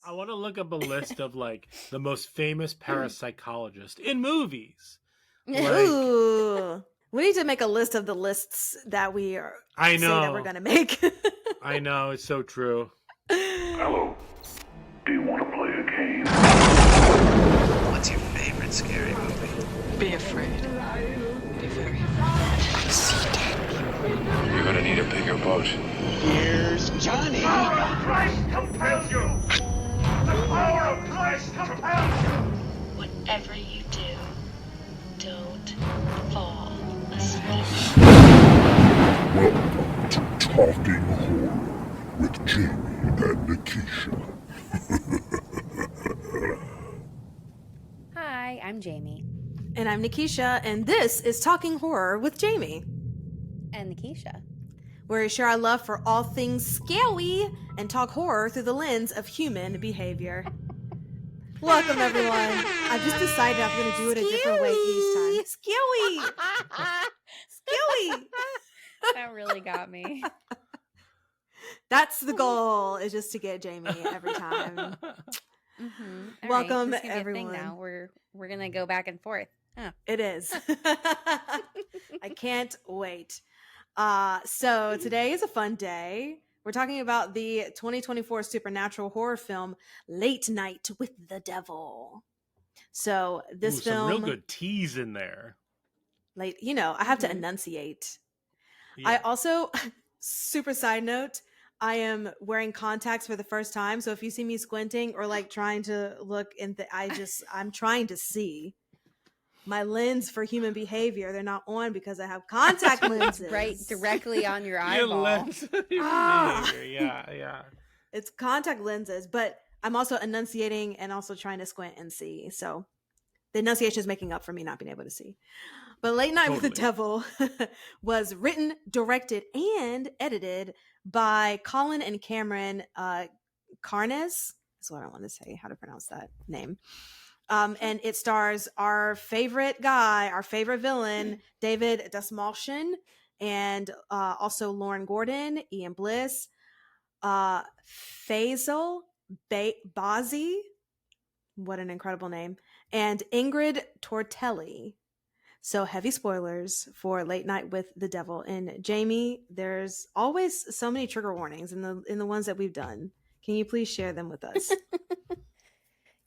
I want to look up a list of like the most famous parapsychologists in movies. Ooh. We need to make a list of the lists that we are I know. say that we're going to make. I know, it's so true. Hello. Do you want to play a game? What's your favorite scary movie? Be afraid. Be very I see dead people. You're gonna need a bigger boat. Here's Johnny. The power of Christ compels you! The power of Christ compels you! Whatever you do, don't fall asleep. Welcome to Talking Horror with Jamie and Nikisha. Hi, I'm Jamie. And I'm Nikisha, and this is Talking Horror with Jamie. And Nikisha. Where we share our love for all things scary and talk horror through the lens of human behavior. Welcome, everyone. I've just decided I'm going to do it a different way each time. Scary! Scary! That really got me. That's the goal, is just to get Jamie every time. Mm-hmm. Welcome, right, everyone. Now we're gonna go back and forth. Oh. It is. I can't wait. So today is a fun day. We're talking about the 2024 supernatural horror film Late Night with the Devil. So this film, some real good teas in there. Like, I have to enunciate. Yeah. I also, super side note, I am wearing contacts for the first time. So if you see me squinting or like trying to look I'm trying to see. My lens for human behavior, they're not on because I have contact lenses. Right directly on your eyeball. Your lens of human behavior. Yeah. It's contact lenses, but I'm also enunciating and also trying to squint and see. So the enunciation is making up for me not being able to see. But Late Night with the Devil was written, directed, and edited by Colin and Cameron Carnes. That's what I want to say, how to pronounce that name. And it stars our favorite guy, our favorite villain, David Dastmalchian, and also Lauren Gordon, Ian Bliss, Faisal Bazi, what an incredible name, and Ingrid Tortelli. So heavy spoilers for Late Night with the Devil. And Jamie, there's always so many trigger warnings in the ones that we've done. Can you please share them with us?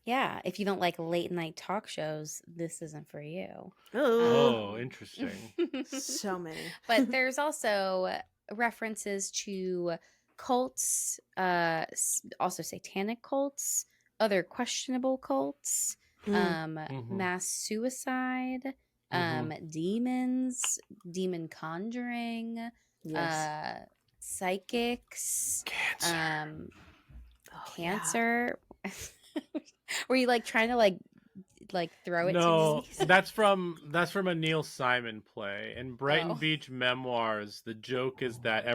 Yeah, if you don't like late night talk shows, this isn't for you. Oh, interesting. So many. But there's also references to cults, also satanic cults, other questionable cults, mass suicide, demons, demon conjuring, psychics, cancer. Yeah. Were you like trying to like throw it? No, to me? that's from a Neil Simon play. In Brighton Beach Memoirs, the joke is that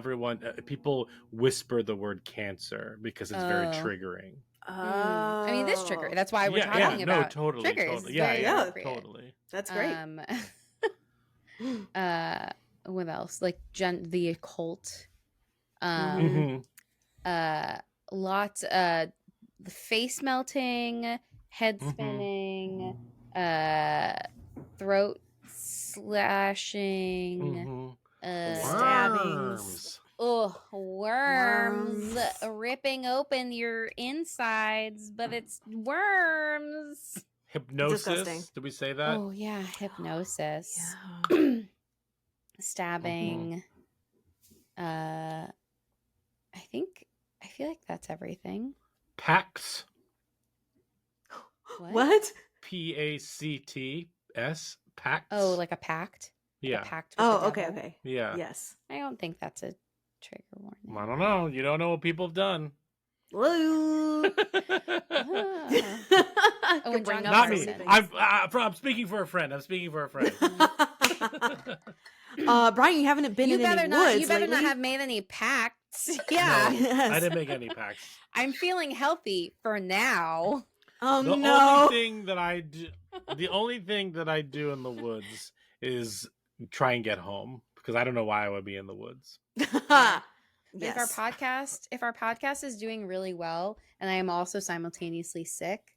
people whisper the word cancer because it's very triggering. I mean, this trigger. That's why we're talking about totally, triggers. Totally. Yeah, totally. That's great. What else? Like the occult. Lots. The face melting, head spinning, throat slashing, stabbings. Worms ripping open your insides, but it's worms. Hypnosis. Disgusting. Did we say that? Oh yeah, hypnosis. Yeah. Stabbing. I feel like that's everything. Pacts. What? Pacts. Pacts. Oh, like a pact? Yeah. A pact with the devil? Okay. Yeah. Yes. I don't think that's a trigger warning. I don't know. You don't know what people have done. Woo. Not me. I'm speaking for a friend. Brian, you haven't been in any woods. You better lately. not have made any pacts. Yeah. No, Yes. I didn't make any pacts. I'm feeling healthy for now. Oh, the no. only thing that I do in the woods is try and get home because I don't know why I would be in the woods. But if our podcast is doing really well, and I am also simultaneously sick,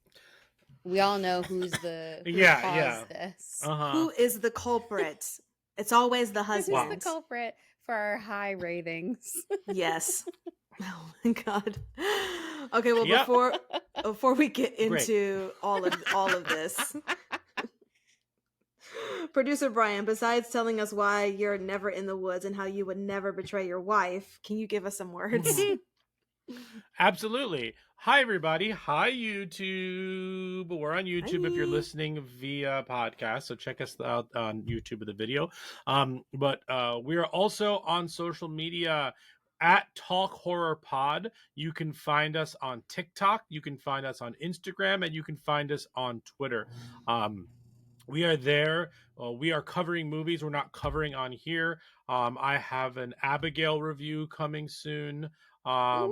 we all know who caused this. Who is the culprit? It's always the husband. Who's the culprit for our high ratings? Yes. Oh my god. Okay, well before we get into all of this, producer Brian, besides telling us why you're never in the woods and how you would never betray your wife, can you give us some words? Absolutely. Hi, everybody. Hi, YouTube. We're on YouTube if you're listening via podcast, so check us out on YouTube with the video. But we are also on social media at Talk Horror Pod. You can find us on TikTok, you can find us on Instagram, and you can find us on Twitter. We are there. We are covering movies we're not covering on here. I have an Abigail review coming soon. I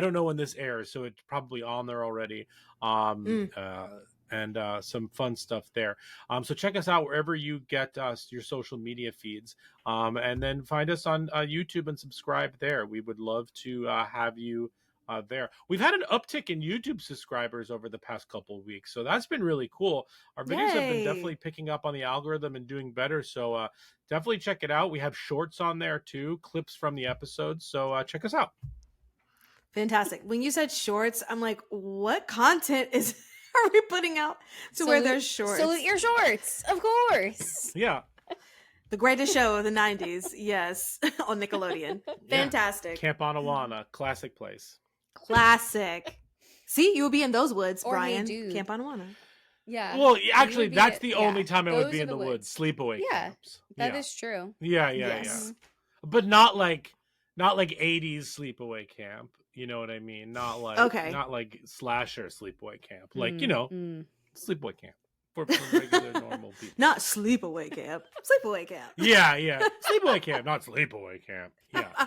don't know when this airs, so it's probably on there already. And some fun stuff there. So check us out wherever you get your social media feeds. And then find us on YouTube and subscribe there. We would love to have you there. We've had an uptick in YouTube subscribers over the past couple of weeks, so that's been really cool. Our videos have been definitely picking up on the algorithm and doing better, so definitely check it out. We have shorts on there too, clips from the episodes, so check us out. Fantastic. When you said shorts, I'm like, what content are we putting out where there's shorts? Salute your shorts, of course. Yeah. The greatest show of the 90s, yes, on Nickelodeon. Fantastic. Camp Anawana, classic place. Classic. See, you would be in those woods, Or Brian. Hey Camp Anawana. Yeah. Well, actually, that's the only time I would be in the woods. Sleepaway camps. That is true. Yeah. But not like 80s sleepaway camp. You know what I mean? Not like slasher sleepaway camp. Like, sleepaway camp. For regular normal people. Not sleepaway camp. Sleepaway camp. Yeah. Sleepaway camp, not sleepaway camp. Yeah.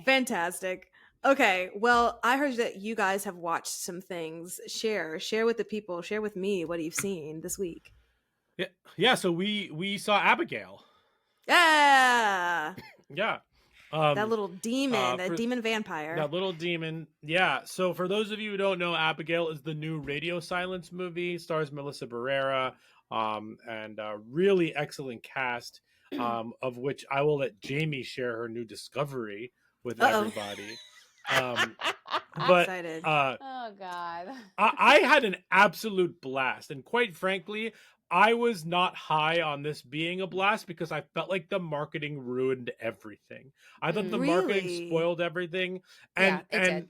Fantastic. Okay, well, I heard that you guys have watched some things. Share with the people. Share with me what you've seen this week. Yeah. So we saw Abigail. Yeah. Yeah. That little demon, demon vampire. That little demon. Yeah. So for those of you who don't know, Abigail is the new radio silence movie. Stars Melissa Barrera, and a really excellent cast, of which I will let Jamie share her new discovery with everybody. I'm excited. Oh God. I had an absolute blast, and quite frankly, I was not high on this being a blast because I felt like the marketing ruined everything. I thought the marketing spoiled everything, and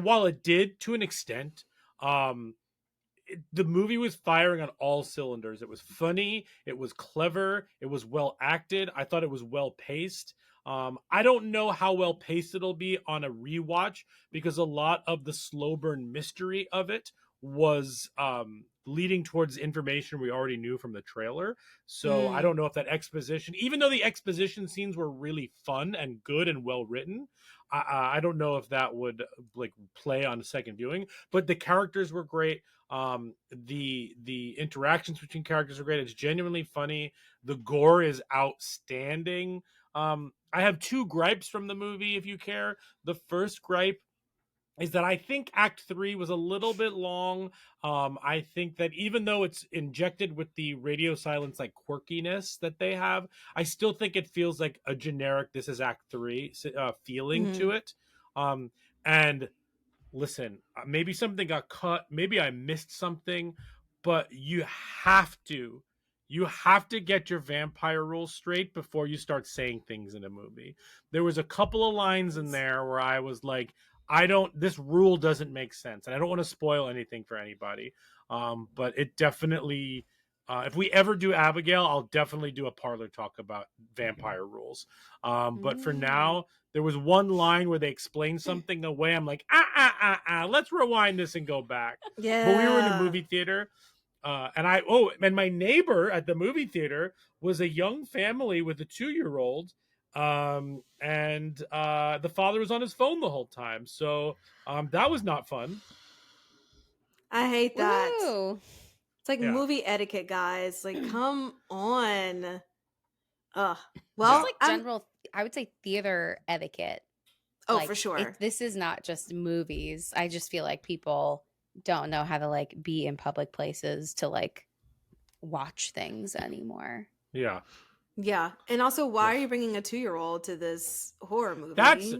while it did to an extent, the movie was firing on all cylinders. It was funny, it was clever, it was well acted. I thought it was well paced. I don't know how well paced it'll be on a rewatch because a lot of the slow burn mystery of it was leading towards information we already knew from the trailer. So I don't know if that exposition, even though the exposition scenes were really fun and good and well written, I don't know if that would like play on a second viewing. But the characters were great. The interactions between characters are great. It's genuinely funny. The gore is outstanding. I have two gripes from the movie, if you care. The first gripe is that I think Act 3 was a little bit long. I think that even though it's injected with the radio silence like quirkiness that they have, I still think it feels like a generic "this is Act 3" feeling to it. And listen, maybe something got cut, maybe I missed something, but you have to get your vampire rules straight before you start saying things in a movie. There was a couple of lines in there where I was like, this rule doesn't make sense. And I don't want to spoil anything for anybody. But it definitely, if we ever do Abigail, I'll definitely do a parlor talk about vampire rules. But for now, there was one line where they explained something away. I'm like, let's rewind this and go back. Yeah. But we were in a movie theater. And my neighbor at the movie theater was a young family with a 2-year-old. And the father was on his phone the whole time. So that was not fun. I hate that. Woo. It's like movie etiquette, guys. Like, come on. Well, just like I would say theater etiquette. Oh, Like, for sure. this is not just movies. I just feel like people don't know how to like be in public places to like watch things anymore. Yeah. Yeah. And also, why are you bringing a 2-year-old to this horror movie? That's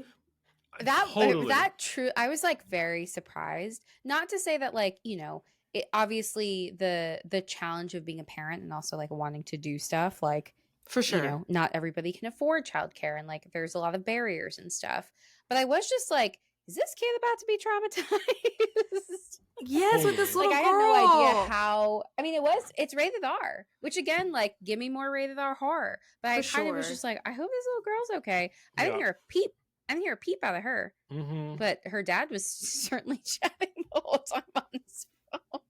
That totally. true. I was like very surprised. Not to say that like, you know, it obviously the challenge of being a parent and also like wanting to do stuff like, for sure. you know, not everybody can afford childcare and like there's a lot of barriers and stuff. But I was just like, is this kid about to be traumatized? Yes, with this Like, little I girl. had no idea how. I mean, it's rated R, which again, like, give me more rated R horror. But I kind of was just like, I hope this little girl's okay. I didn't hear a peep. I didn't hear a peep out of her. Mm-hmm. But her dad was certainly chatting the whole time on his phone.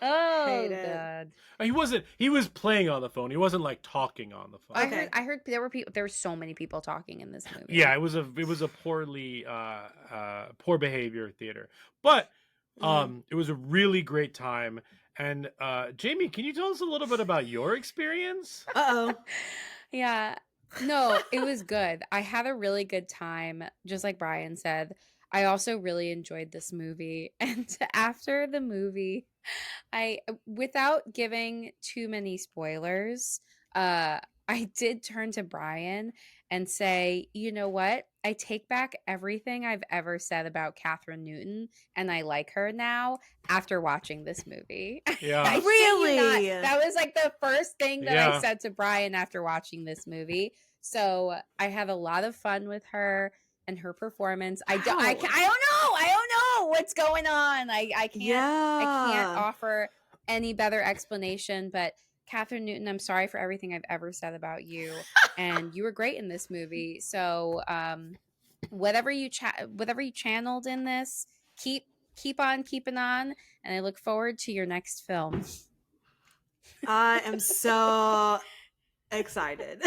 Oh God. He was playing on the phone. He wasn't like talking on the phone. Okay. I heard there were so many people talking in this movie. Yeah, it was a poorly poor behavior theater. But it was a really great time. And Jamie, can you tell us a little bit about your experience? Uh-oh. Yeah. No, it was good. I had a really good time, just like Brian said. I also really enjoyed this movie. And after the movie, without giving too many spoilers, I did turn to Brian and say, you know what? I take back everything I've ever said about Catherine Newton, and I like her now after watching this movie. Yeah. I shit you Really? not. That was like the first thing that Yeah. I said to Brian after watching this movie. So I had a lot of fun with her and her performance. I don't know what's going on. I can't offer any better explanation, but Catherine Newton, I'm sorry for everything I've ever said about you, and you were great in this movie. So, whatever you channeled in this, keep on keeping on, and I look forward to your next film. I am so excited.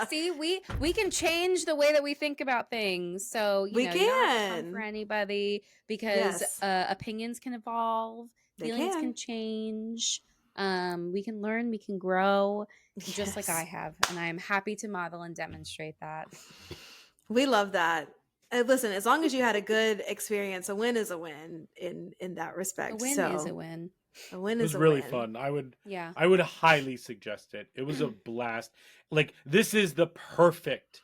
See, we can change the way that we think about things. So you know, you don't have to come for anybody because opinions can evolve, feelings can change. We can learn, we can grow, just like I have, and I am happy to model and demonstrate that. We love that. Listen, as long as you had a good experience, a win is a win in that respect. A win is a win. A win is a win. It was really fun. I would highly suggest it. It was a blast. Like, this is the perfect.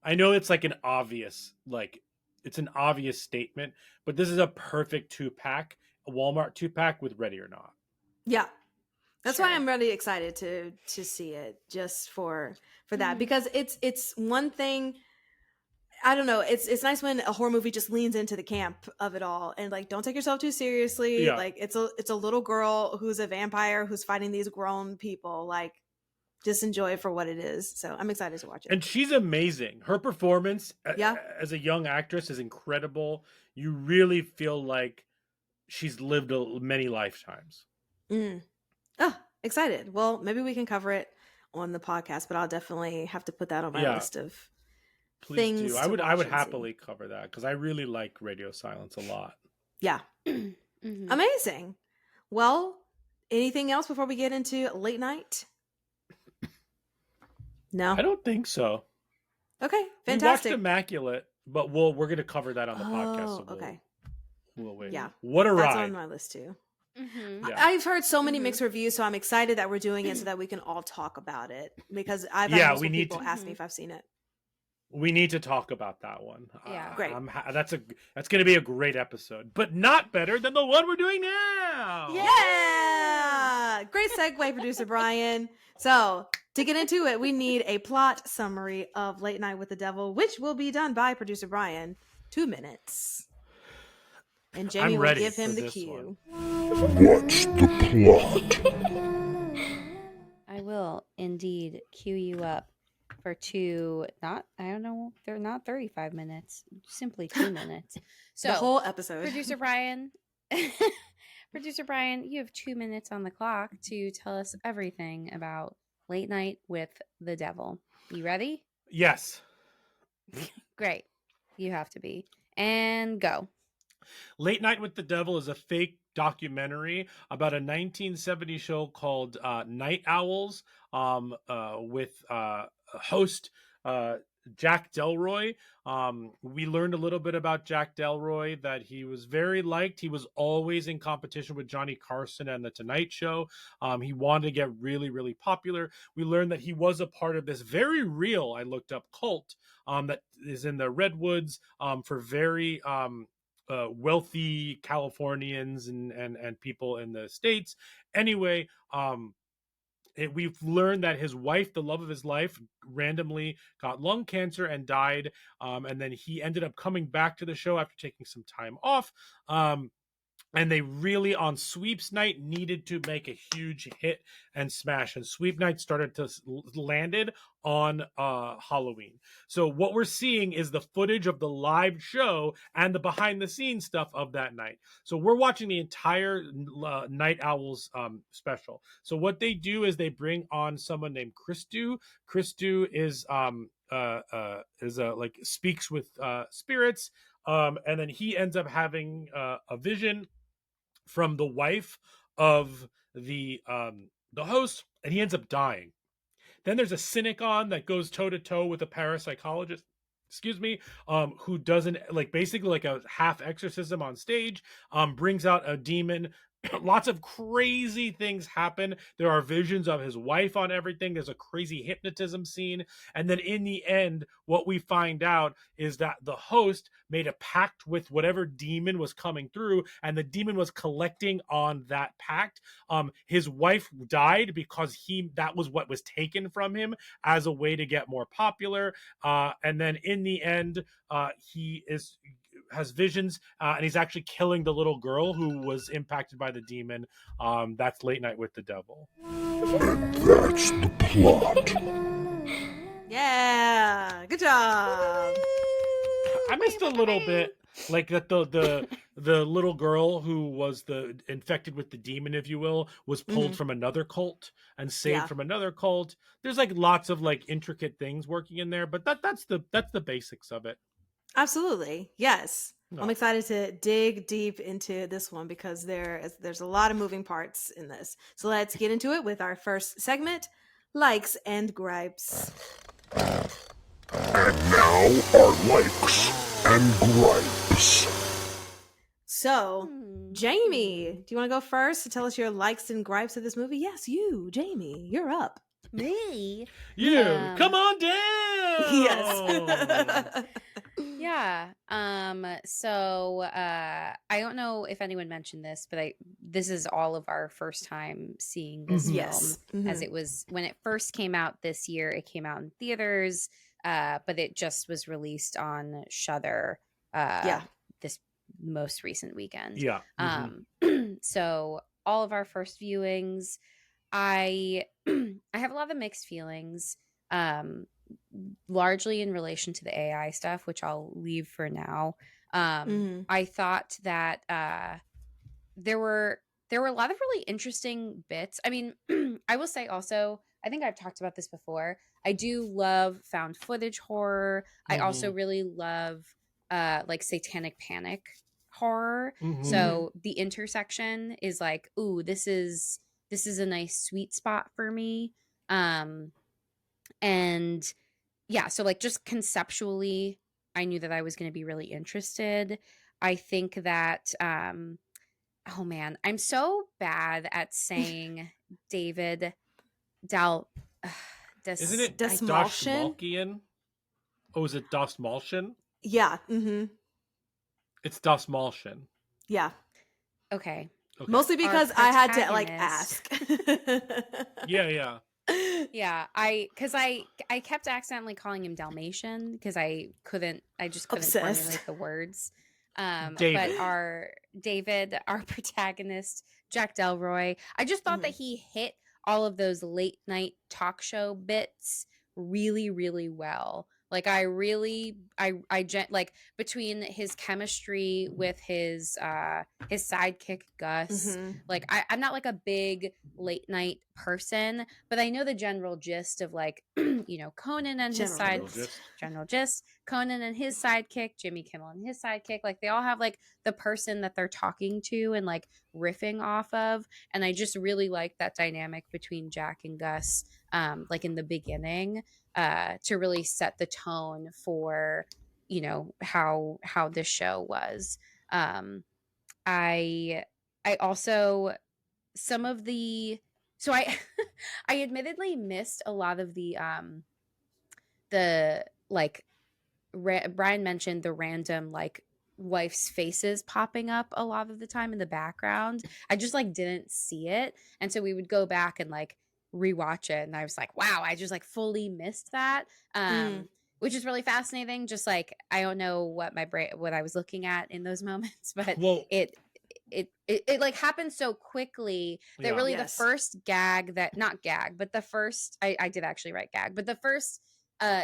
I know it's like it's an obvious statement, but this is a perfect 2-pack, a Walmart 2-pack with Ready or Not. Yeah. That's why I'm really excited to see it, just for that, because it's one thing. I don't know. It's nice when a horror movie just leans into the camp of it all and like, don't take yourself too seriously. Yeah. Like, it's a little girl who's a vampire who's fighting these grown people. Like, just enjoy it for what it is. So I'm excited to watch it. And she's amazing. Her performance as a young actress is incredible. You really feel like she's lived many lifetimes. Oh, excited. Well, maybe we can cover it on the podcast, but I'll definitely have to put that on my list of things. Please do. I would happily cover that because I really like Radio Silence a lot. Yeah. Amazing. Well, anything else before we get into late night? No, I don't think so. Okay, We fantastic. watched Immaculate, but we're going to cover that on the podcast. So okay. We'll wait. Yeah. What a ride. That's on my list too. Mm-hmm. Yeah. I've heard so many mixed reviews, so I'm excited that we're doing it so that we can all talk about it, because I've had multiple people ask me if I've seen it. We need to talk about that one. Yeah. Great. That's going to be a great episode, but not better than the one we're doing now. Yeah. Great segue, producer Brian. So to get into it, we need a plot summary of Late Night with the Devil, which will be done by producer Brian. 2 minutes. And Jamie will give him the cue. What's the plot? I will indeed cue you up for they're not 35 minutes, simply 2 minutes. So the whole episode. Producer Brian, you have 2 minutes on the clock to tell us everything about Late Night with the Devil. You ready? Yes. Great. You have to be. And go. Late Night with the Devil is a fake documentary about a 1970s show called Night Owls, with host Jack Delroy. We learned a little bit about Jack Delroy, that he was very liked. He was always in competition with Johnny Carson and The Tonight Show. He wanted to get really, really popular. We learned that he was a part of this very real, I looked up, cult that is in the Redwoods for very wealthy Californians and people in the States. Anyway, we've learned that his wife, the love of his life, randomly got lung cancer and died. And then he ended up coming back to the show after taking some time off. And they really, on sweeps night, needed to make a huge hit and smash. And sweep night started to landed on Halloween. So what we're seeing is the footage of the live show and the behind the scenes stuff of that night. So we're watching the entire Night Owls special. So what they do is they bring on someone named Christu. Christu is like speaks with spirits. And then he ends up having a vision from the wife of the host, and he ends up dying. Then there's a cynic on that goes toe to toe with a parapsychologist, who doesn't, like, basically like a half exorcism on stage, brings out a demon. Lots of crazy things happen. There are visions of his wife on everything. There's a crazy hypnotism scene. And then in the end, what we find out is that the host made a pact with whatever demon was coming through, and the demon was collecting on that pact. His wife died because that was what was taken from him as a way to get more popular. And then in the end, he has visions, and he's actually killing the little girl who was impacted by the demon. That's Late Night with the Devil. And that's the plot. Yeah, good job. I missed a little bit, like that the little girl who was the infected with the demon, if you will, was pulled from another cult and saved from another cult. There's like lots of like intricate things working in there, but that's the basics of it. Absolutely. Yes. No. I'm excited to dig deep into this one because there's a lot of moving parts in this. So let's get into it with our first segment, likes and gripes. And now our likes and gripes. So, Jamie, do you want to go first to tell us your likes and gripes of this movie? Yes, you, Jamie, you're up. Me? Come on down. Yes. Yeah. So I don't know if anyone mentioned this, but this is all of our first time seeing this film. Yes. As it was when it first came out this year. It came out in theaters, but it just was released on Shudder this most recent weekend. Yeah. So all of our first viewings, I have a lot of mixed feelings. Largely in relation to the AI stuff, which I'll leave for now. I thought that there were a lot of really interesting bits. I mean, I will say also, I think I've talked about this before. I do love found footage horror. I also really love like satanic panic horror. So the intersection is like, ooh, this is a nice sweet spot for me. And yeah, so like just conceptually, I knew that I was going to be really interested. I think that, oh man, I'm so bad at saying David Isn't it Dastmalchian? Oh, is it Dastmalchian? Yeah. It's Dastmalchian. Yeah. Okay. Mostly because I had to like ask. Yeah. Yeah, I kept accidentally calling him Dalmatian because I just couldn't formulate the words. But our protagonist, Jack Delroy, I just thought that he hit all of those late night talk show bits really, really well. Like I like between his chemistry with his sidekick Gus, like I'm not like a big late night person, but I know the general gist of like, Conan and his Conan and his sidekick, Jimmy Kimmel and his sidekick, like they all have like the person that they're talking to and like riffing off of. And I just really like that dynamic between Jack and Gus, like in the beginning, to really set the tone for, how this show was. I also some of the so I I admittedly missed a lot of the like Brian mentioned the random like wife's faces popping up a lot of the time in the background. I just like didn't see it, and so we would go back and like rewatch it, and I was like, wow, I just like fully missed that. Which is really fascinating. Just like I don't know what I was looking at in those moments, but it like happened so quickly that really the first gag that not gag, but the first I did actually write gag, but the first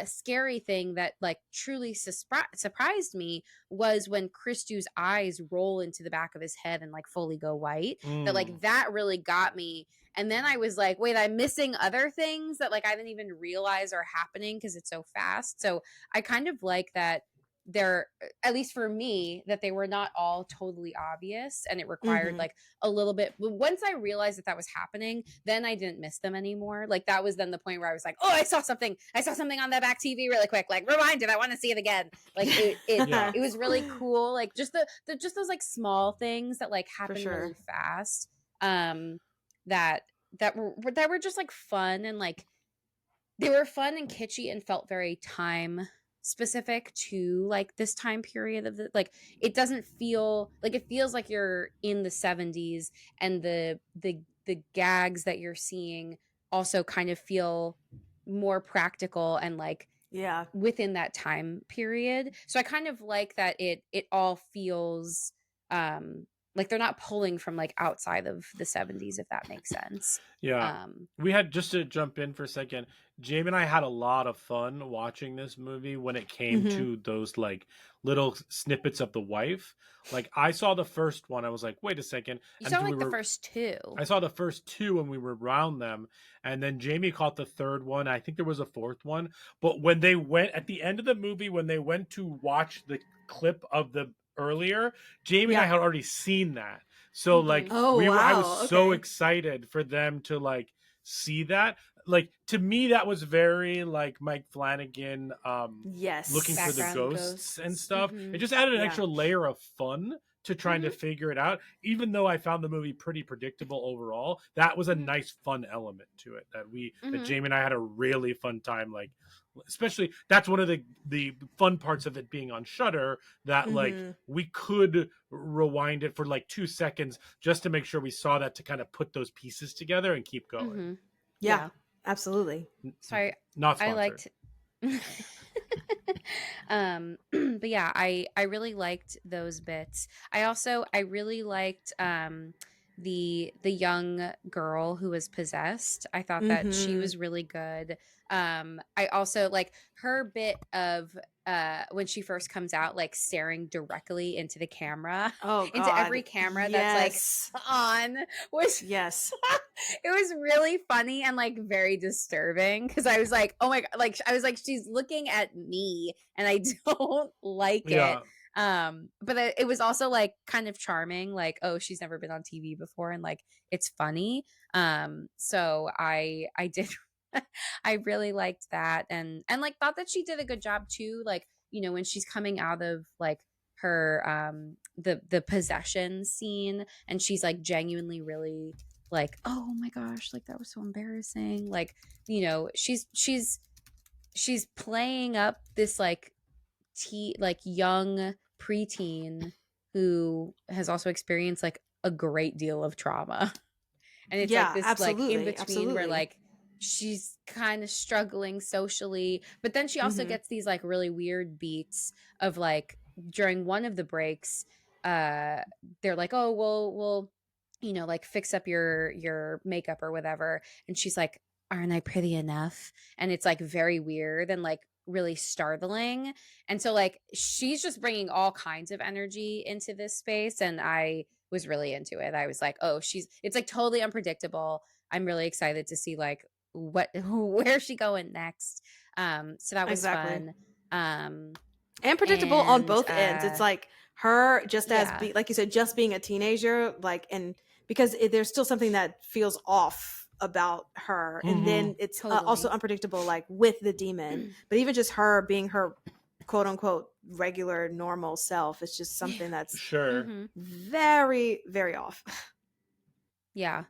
scary thing that like truly surprised me was when Christu's eyes roll into the back of his head and like fully go white. That like that really got me. And then I was like, wait, I'm missing other things that like I didn't even realize are happening because it's so fast. So I kind of like that they're, at least for me, that they were not all totally obvious, and it required like a little bit. Once I realized that was happening, then I didn't miss them anymore. Like that was then the point where I was like, oh, I saw something on the back TV really quick, like rewind it, I want to see it again. Like it was really cool, like just the just those like small things that like happen really fast, that were just like fun, and like they were fun and kitschy and felt very time specific to like this time period of the, like it doesn't feel like, it feels like you're in the 70s, and the gags that you're seeing also kind of feel more practical and like within that time period. So I kind of like that it all feels like they're not pulling from like outside of the 70s, if that makes sense. We had, just to jump in for a second, Jamie and I had a lot of fun watching this movie when it came to those like little snippets of the wife. Like I saw the first one, I was like, wait a second. You saw like the first two. I saw the first two when we were around them, and then Jamie caught the third one. I think there was a fourth one. But when they went at the end of the movie, when they went to watch the clip of the earlier, Jamie and I had already seen that. So like I was so excited for them to like see that. Like to me that was very like Mike Flanagan looking for the ghosts and stuff. It just added an extra layer of fun to trying to figure it out. Even though I found the movie pretty predictable overall, that was a nice fun element to it that Jamie and I had a really fun time, like especially that's one of the fun parts of it being on Shudder, that like we could rewind it for like 2 seconds just to make sure we saw that, to kind of put those pieces together and keep going. Yeah, absolutely. Sorry, not sponsored. I liked but yeah, I really liked those bits. I really liked the young girl who was possessed. I thought that she was really good. I also like her bit of when she first comes out, like staring directly into the camera, into every camera that's like on, was it was really funny and like very disturbing, because I was like, oh my god, like I was like, she's looking at me and I don't like it. But it was also like kind of charming, like, oh, she's never been on TV before, and like it's funny. So I did I really liked that, and like thought that she did a good job too, like, when she's coming out of like her the possession scene, and she's like genuinely really like, oh my gosh, like that was so embarrassing, like, she's playing up this like young preteen who has also experienced like a great deal of trauma, and it's like this like in between where like she's kind of struggling socially, but then she also gets these like really weird beats of like during one of the breaks they're like, oh, we'll like fix up your makeup or whatever, and she's like, aren't I pretty enough? And it's like very weird and like really startling, and so like she's just bringing all kinds of energy into this space, and I was really into it. I was like, oh, it's like totally unpredictable. I'm really excited to see like where's she going next. So that was Exactly. fun. And predictable on And both ends. It's like her just as yeah. like you said, just being a teenager, like, and because there's still something that feels off about her, and then it's also Totally. unpredictable, like with the demon. But even just her being her quote unquote regular normal self, it's just something that's Sure. very, very off. Yeah.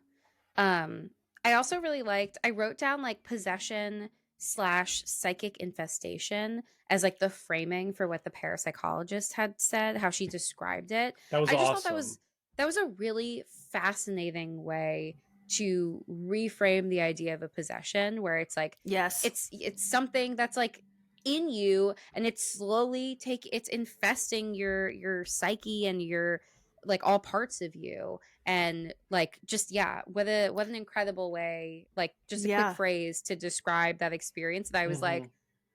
I also really liked, I wrote down like possession slash psychic infestation as like the framing for what the parapsychologist had said, how she described it. That was I just awesome. thought that was a really fascinating way to reframe the idea of a possession, where it's like Yes. it's something that's like in you, and it's it's infesting your psyche and your like all parts of you. And like just what an incredible way, like just a quick Yeah. phrase to describe that experience that I was like, Mhm.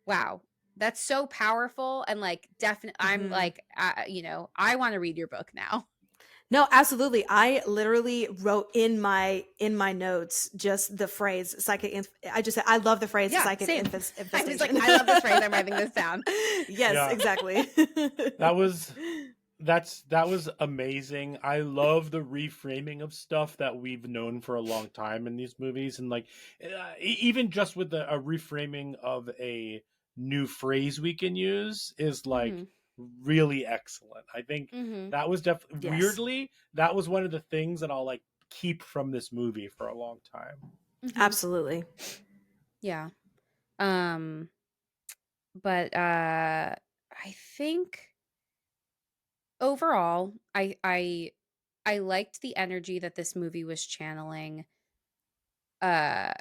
wow, that's so powerful. And like definitely I'm like I want to read your book now. No, absolutely. I literally wrote in my notes just the phrase psychic. I just said I love the phrase Yeah, psychic same. infestation. I was like, I love this phrase, I'm writing this down. Yes, Yeah. exactly. That was amazing. I love the reframing of stuff that we've known for a long time in these movies, and like even just with a reframing of a new phrase we can use is like really excellent. I think that was definitely Yes. weirdly that was one of the things that I'll like keep from this movie for a long time. Absolutely. Yeah. But I think overall I liked the energy that this movie was channeling. There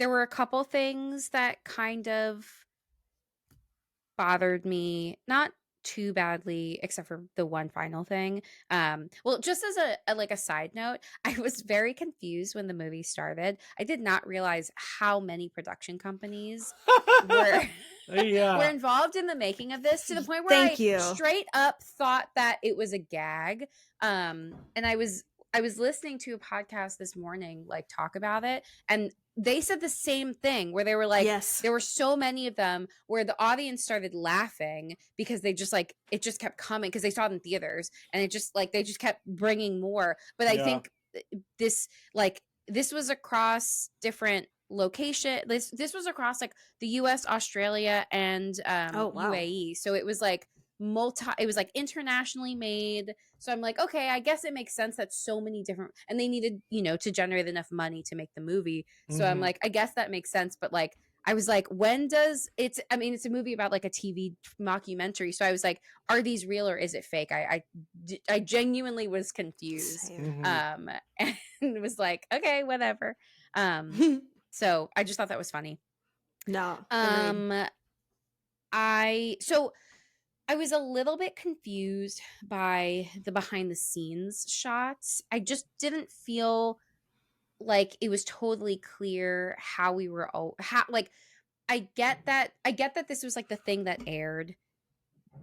were a couple things that kind of bothered me, not too badly, except for the one final thing. Well, just as a like a side note, I was very confused when the movie started. I did not realize how many production companies were were involved in the making of this, to the point where Thank I you. straight up thought that it was a gag. And I was listening to a podcast this morning like talk about it, and they said the same thing, where they were like, Yes. there were so many of them where the audience started laughing because they just like it just kept coming, because they saw it in theaters, and it just like they just kept bringing more. But I think this was across different location. This was across like the US, Australia, and UAE. So it was like it was like internationally made. So I'm like, okay, I guess it makes sense that so many different, and they needed, to generate enough money to make the movie. So I'm like, I guess that makes sense. But like, I was like, when does it's a movie about like a TV mockumentary. So I was like, are these real or is it fake? I genuinely was confused. And was like, okay, whatever. So I just thought that was funny. No. I was a little bit confused by the behind the scenes shots. I just didn't feel like it was totally clear how we were like I get that this was like the thing that aired,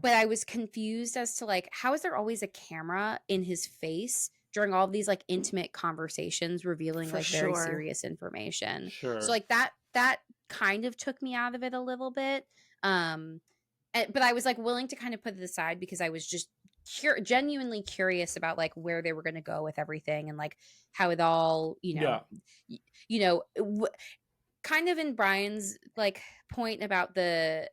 but I was confused as to like, how is there always a camera in his face during all of these like intimate conversations revealing For like very sure. serious information. Sure. So like that kind of took me out of it a little bit. But I was like willing to kind of put it aside because I was just genuinely curious about like where they were going to go with everything, and like how it all, kind of in Brian's like point about the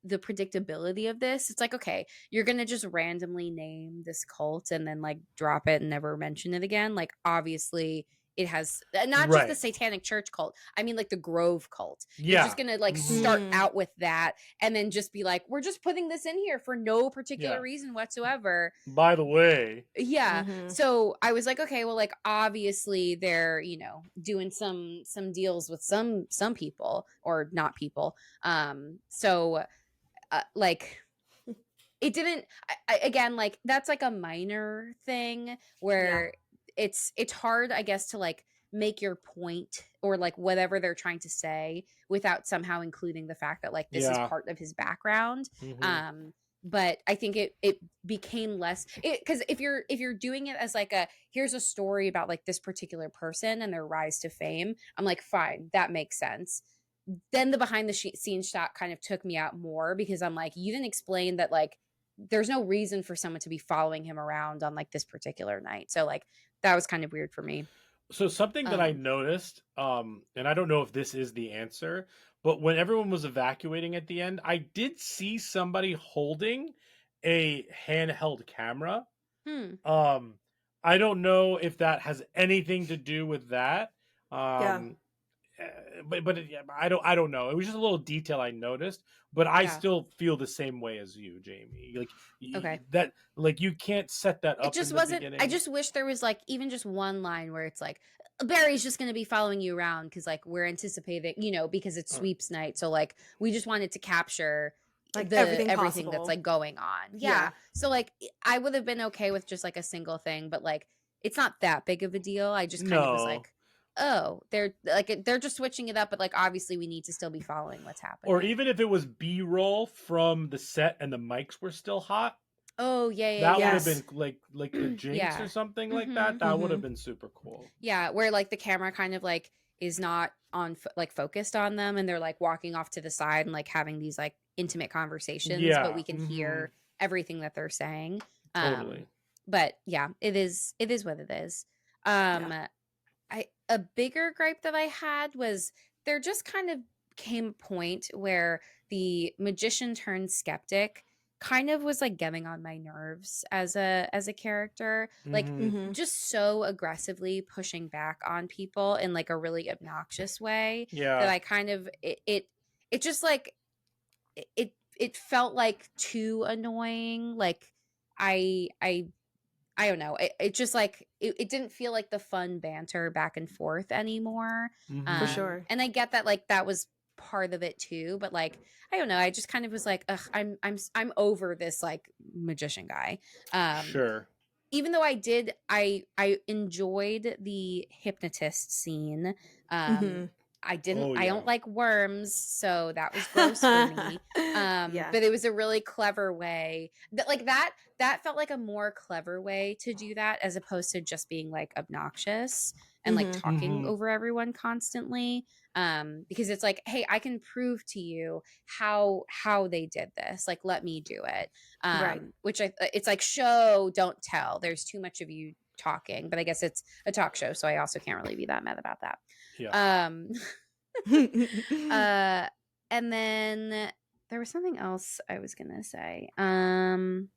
predictability of this. It's like, okay, you're gonna just randomly name this cult and then like drop it and never mention it again. Like obviously it has not just the satanic church cult. I mean like the Grove cult. You're just gonna like start out with that and then just be like, we're just putting this in here for no particular reason whatsoever. By the way. Yeah. So I was like, okay, well, like obviously they're, doing some deals with some people or not people. So like it didn't again, like that's like a minor thing where it's hard, I guess, to like make your point or like whatever they're trying to say without somehow including the fact that like this is part of his background. but I think it became less, because if you're doing it as like a, here's a story about like this particular person and their rise to fame, I'm like, fine, that makes sense. Then the behind the scenes shot kind of took me out more, because I'm like, you didn't explain that like there's no reason for someone to be following him around on like this particular night. So like that was kind of weird for me. So something that I noticed, and I don't know if this is the answer, but when everyone was evacuating at the end, I did see somebody holding a handheld camera. Um, I don't know if that has anything to do with that. Yeah. But I don't know. It was just a little detail I noticed, but I still feel the same way as you, Jamie. Like Okay. that, like you can't set that up. It just in the wasn't. beginning. I just wish there was like even just one line where it's like, Barry's just going to be following you around because like we're anticipating, because it's sweeps night. So like we just wanted to capture Like everything possible. that's like going on. Yeah. So like I would have been okay with just like a single thing, but like it's not that big of a deal. I just kind of was like, oh, they're just switching it up, but like obviously we need to still be following what's happening. Or even if it was B-roll from the set and the mics were still hot. Oh yeah, that would have been like the Jinx Yeah. or something like that. That would have been super cool. Yeah, where like the camera kind of like is not on like focused on them, and they're like walking off to the side and like having these like intimate conversations, but we can hear everything that they're saying. Totally. But yeah, it is what it is. A bigger gripe that I had was there just kind of came a point where the magician turned skeptic kind of was like getting on my nerves as a character, like just so aggressively pushing back on people in like a really obnoxious way that I kind of it just like it felt like too annoying. Like I don't know. It just like it didn't feel like the fun banter back and forth anymore. For sure. And I get that like that was part of it too, but like I don't know. I just kind of was like, ugh, I'm over this like magician guy. Sure. Even though I enjoyed the hypnotist scene. I don't like worms, so that was gross for me. But it was a really clever way that felt like a more clever way to do that, as opposed to just being like obnoxious and like talking over everyone constantly. Because it's like, hey, I can prove to you how they did this. Like, let me do it. Which it's like show, don't tell. There's too much of you talking, but I guess it's a talk show, so I also can't really be that mad about that. And then there was something else I was gonna say. The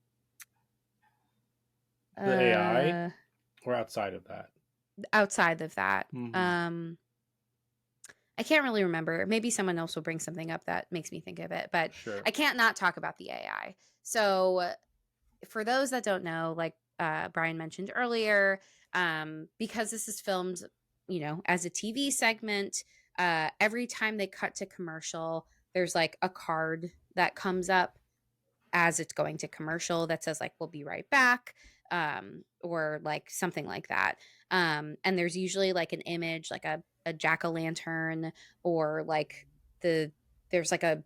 AI, or outside of that? Outside of that. I can't really remember. Maybe someone else will bring something up that makes me think of it, but I can't not talk about the AI. So for those that don't know, like Brian mentioned earlier, because this is filmed, as a TV segment, every time they cut to commercial, there's like a card that comes up as it's going to commercial that says like, we'll be right back, or like something like that. And there's usually like an image, like a jack-o'-lantern, or like there's like a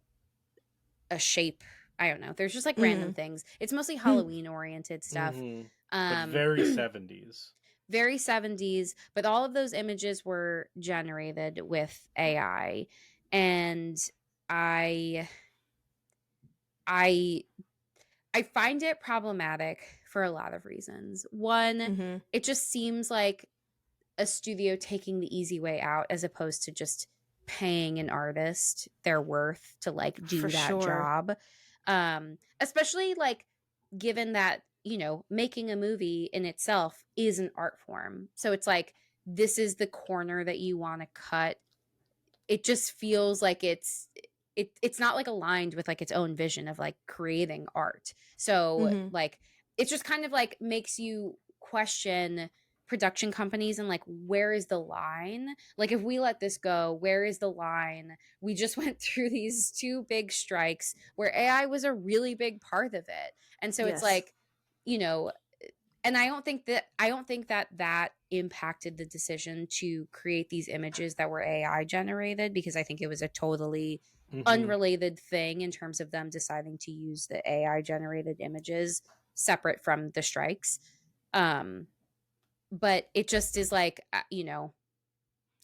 shape. I don't know. There's just like random things. It's mostly Halloween oriented stuff. But very 70s. Very 70s, but all of those images were generated with AI, and I find it problematic for a lot of reasons. One, it just seems like a studio taking the easy way out, as opposed to just paying an artist their worth to like do that job. Especially like given that, making a movie in itself is an art form. So it's like, this is the corner that you want to cut. It just feels like it's not like aligned with like its own vision of like creating art. So like, it's just kind of like makes you question production companies and like, where is the line? Like, if we let this go, where is the line? We just went through these 2 big strikes where AI was a really big part of it. And so it's like, and I don't think that impacted the decision to create these images that were AI generated, because I think it was a totally unrelated thing in terms of them deciding to use the AI generated images separate from the strikes. But it just is like,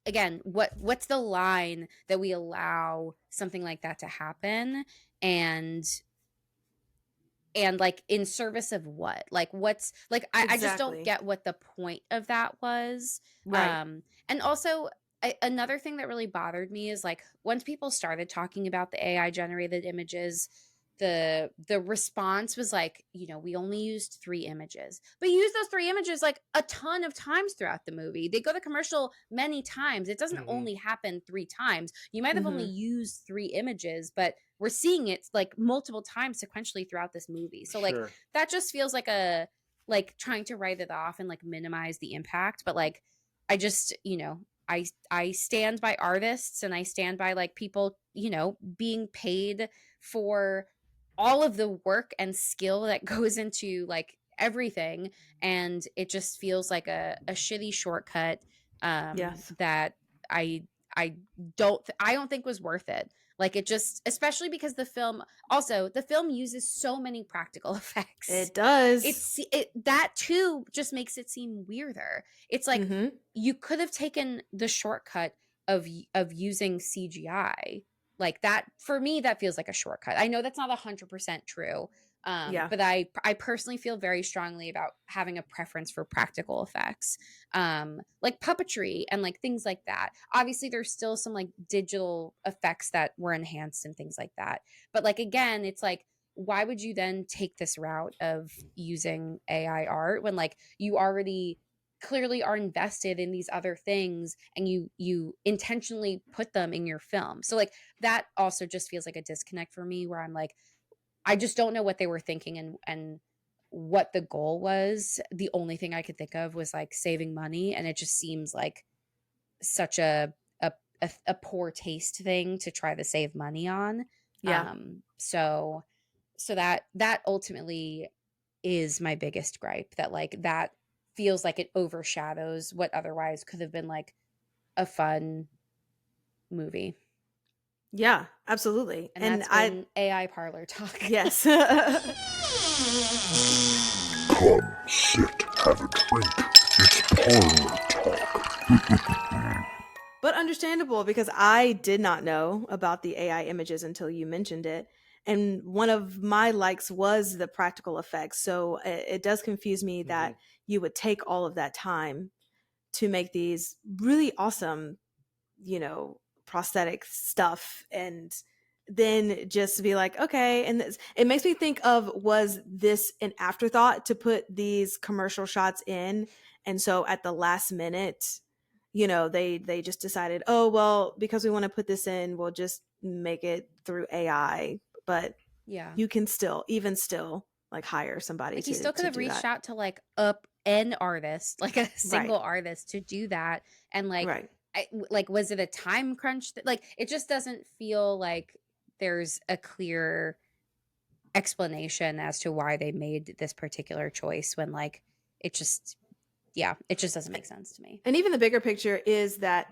again, what's the line that we allow something like that to happen? And like, in service of what? Like, what's like, I just don't Exactly. get what the point of that was. Right. And also, another thing that really bothered me is, like, once people started talking about the AI generated images, the response was like, we only used 3 images, but you use those 3 images like a ton of times throughout the movie. They go to commercial many times. It doesn't only happen 3 times. You might have only used 3 images, but we're seeing it like multiple times sequentially throughout this movie. So like, that just feels like trying to write it off and like minimize the impact. But like, I just, I stand by artists, and I stand by like people, being paid for all of the work and skill that goes into like everything. And it just feels like a shitty shortcut Yes. that I don't think was worth it. Like, it just, especially because the film uses so many practical effects. It does. That too just makes it seem weirder. It's like, you could have taken the shortcut of using CGI. Like, that, for me, that feels like a shortcut. I know that's not 100% true. But I personally feel very strongly about having a preference for practical effects, like puppetry and like things like that. Obviously, there's still some like digital effects that were enhanced and things like that. But like, again, it's like, why would you then take this route of using AI art when like you already clearly are invested in these other things, and you intentionally put them in your film? So like, that also just feels like a disconnect for me, where I'm like, I just don't know what they were thinking and what the goal was. The only thing I could think of was like saving money, and it just seems like such a poor taste thing to try to save money on. Yeah. So that ultimately is my biggest gripe, that like, that feels like it overshadows what otherwise could have been like a fun movie. Yeah, absolutely. And that's been AI parlor talk. Yes. Come, sit, have a drink. It's parlor talk. But understandable, because I did not know about the AI images until you mentioned it. And one of my likes was the practical effects. So it does confuse me that you would take all of that time to make these really awesome, prosthetic stuff, and then just be like, okay. And it makes me think of, was this an afterthought to put these commercial shots in? And so at the last minute, they just decided, oh, well, because we want to put this in, we'll just make it through AI. But Yeah, you can still like hire somebody like, to you still could have do reached that. out to like an artist, like a single artist, to do that. And like, Right. like, was it a time crunch? Like, it just doesn't feel like there's a clear explanation as to why they made this particular choice, when like, it just doesn't make sense to me. And even the bigger picture is that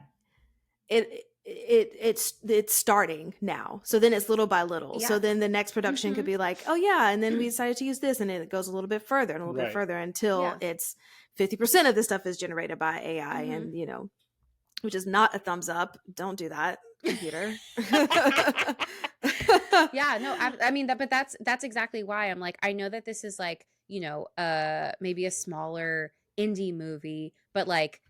it's starting now. So then it's little by little. Yeah. So then the next production could be like, oh yeah, and then we decided to use this, and it goes a little bit further and a little bit further until it's 50% of this stuff is generated by AI. And which is not a thumbs up. Don't do that, computer. Yeah, no, I mean, but that's exactly why I'm like, I know that this is like, maybe a smaller indie movie, but like,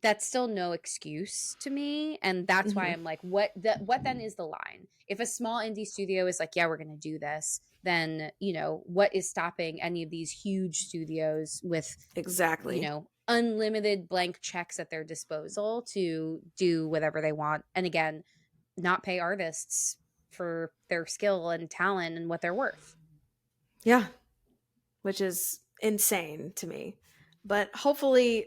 that's still no excuse to me. And that's why I'm like, what then is the line? If a small indie studio is like, yeah, we're gonna do this, then what is stopping any of these huge studios with unlimited blank checks at their disposal to do whatever they want, and again, not pay artists for their skill and talent and what they're worth? Yeah, which is insane to me. But hopefully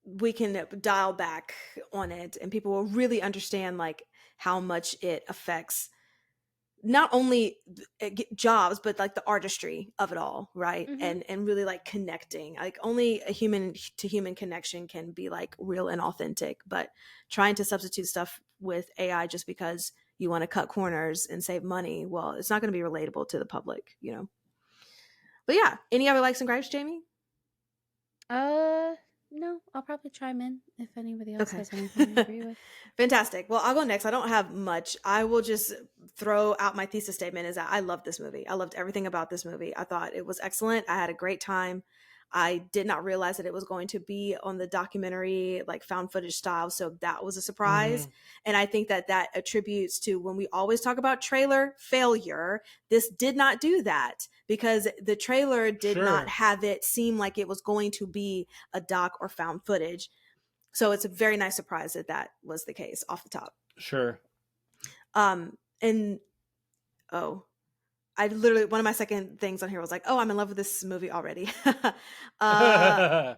we can dial back on it, and people will really understand like how much it affects not only jobs, but like the artistry of it all, right? And really like connecting. Like, only a human to human connection can be like real and authentic. But trying to substitute stuff with AI just because you want to cut corners and save money, well, it's not going to be relatable to the public, you know. But yeah, any other likes and gripes, Jamie? No, I'll probably chime in if anybody else Okay. has anything I agree with. Fantastic. Well, I'll go next. I don't have much. I will just throw out my thesis statement is that I loved this movie. I loved everything about this movie. I thought it was excellent. I had a great time. I did not realize that it was going to be on the documentary, like found footage style. So that was a surprise. And I think that that attributes to when we always talk about trailer failure, this did not do that because the trailer did not have it seem like it was going to be a doc or found footage. So it's a very nice surprise that that was the case off the top. Sure. And I literally, one of my second things on here was like, oh, I'm in love with this movie already. And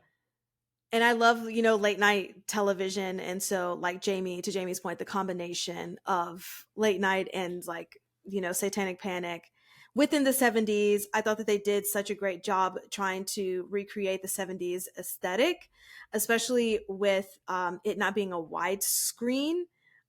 I love, you know, late night television. And so like to Jamie's point, the combination of late night and like, you know, Satanic Panic within the 70s, I thought that they did such a great job trying to recreate the 70s aesthetic, especially with it not being a widescreen.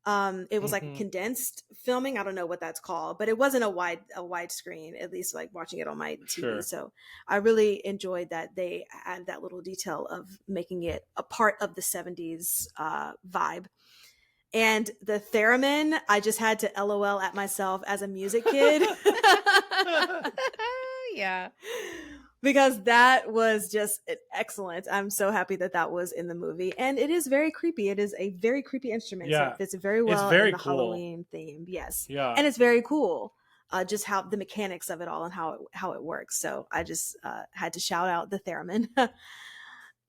It was like a condensed filming. I don't know what that's called, but it wasn't a wide screen, at least like watching it on my TV. Sure. So I really enjoyed that they added that little detail of making it a part of the 70s vibe. And the theremin, I just had to LOL at myself as a music kid. Yeah. Because that was just excellent. I'm so happy that that was in the movie. And it is very creepy. It is a very creepy instrument. Yeah. So it fits very well It's very in the cool. Halloween theme. Yes. Yeah. And it's very cool. Just how the mechanics of it all and how it works. So I just had to shout out the theremin.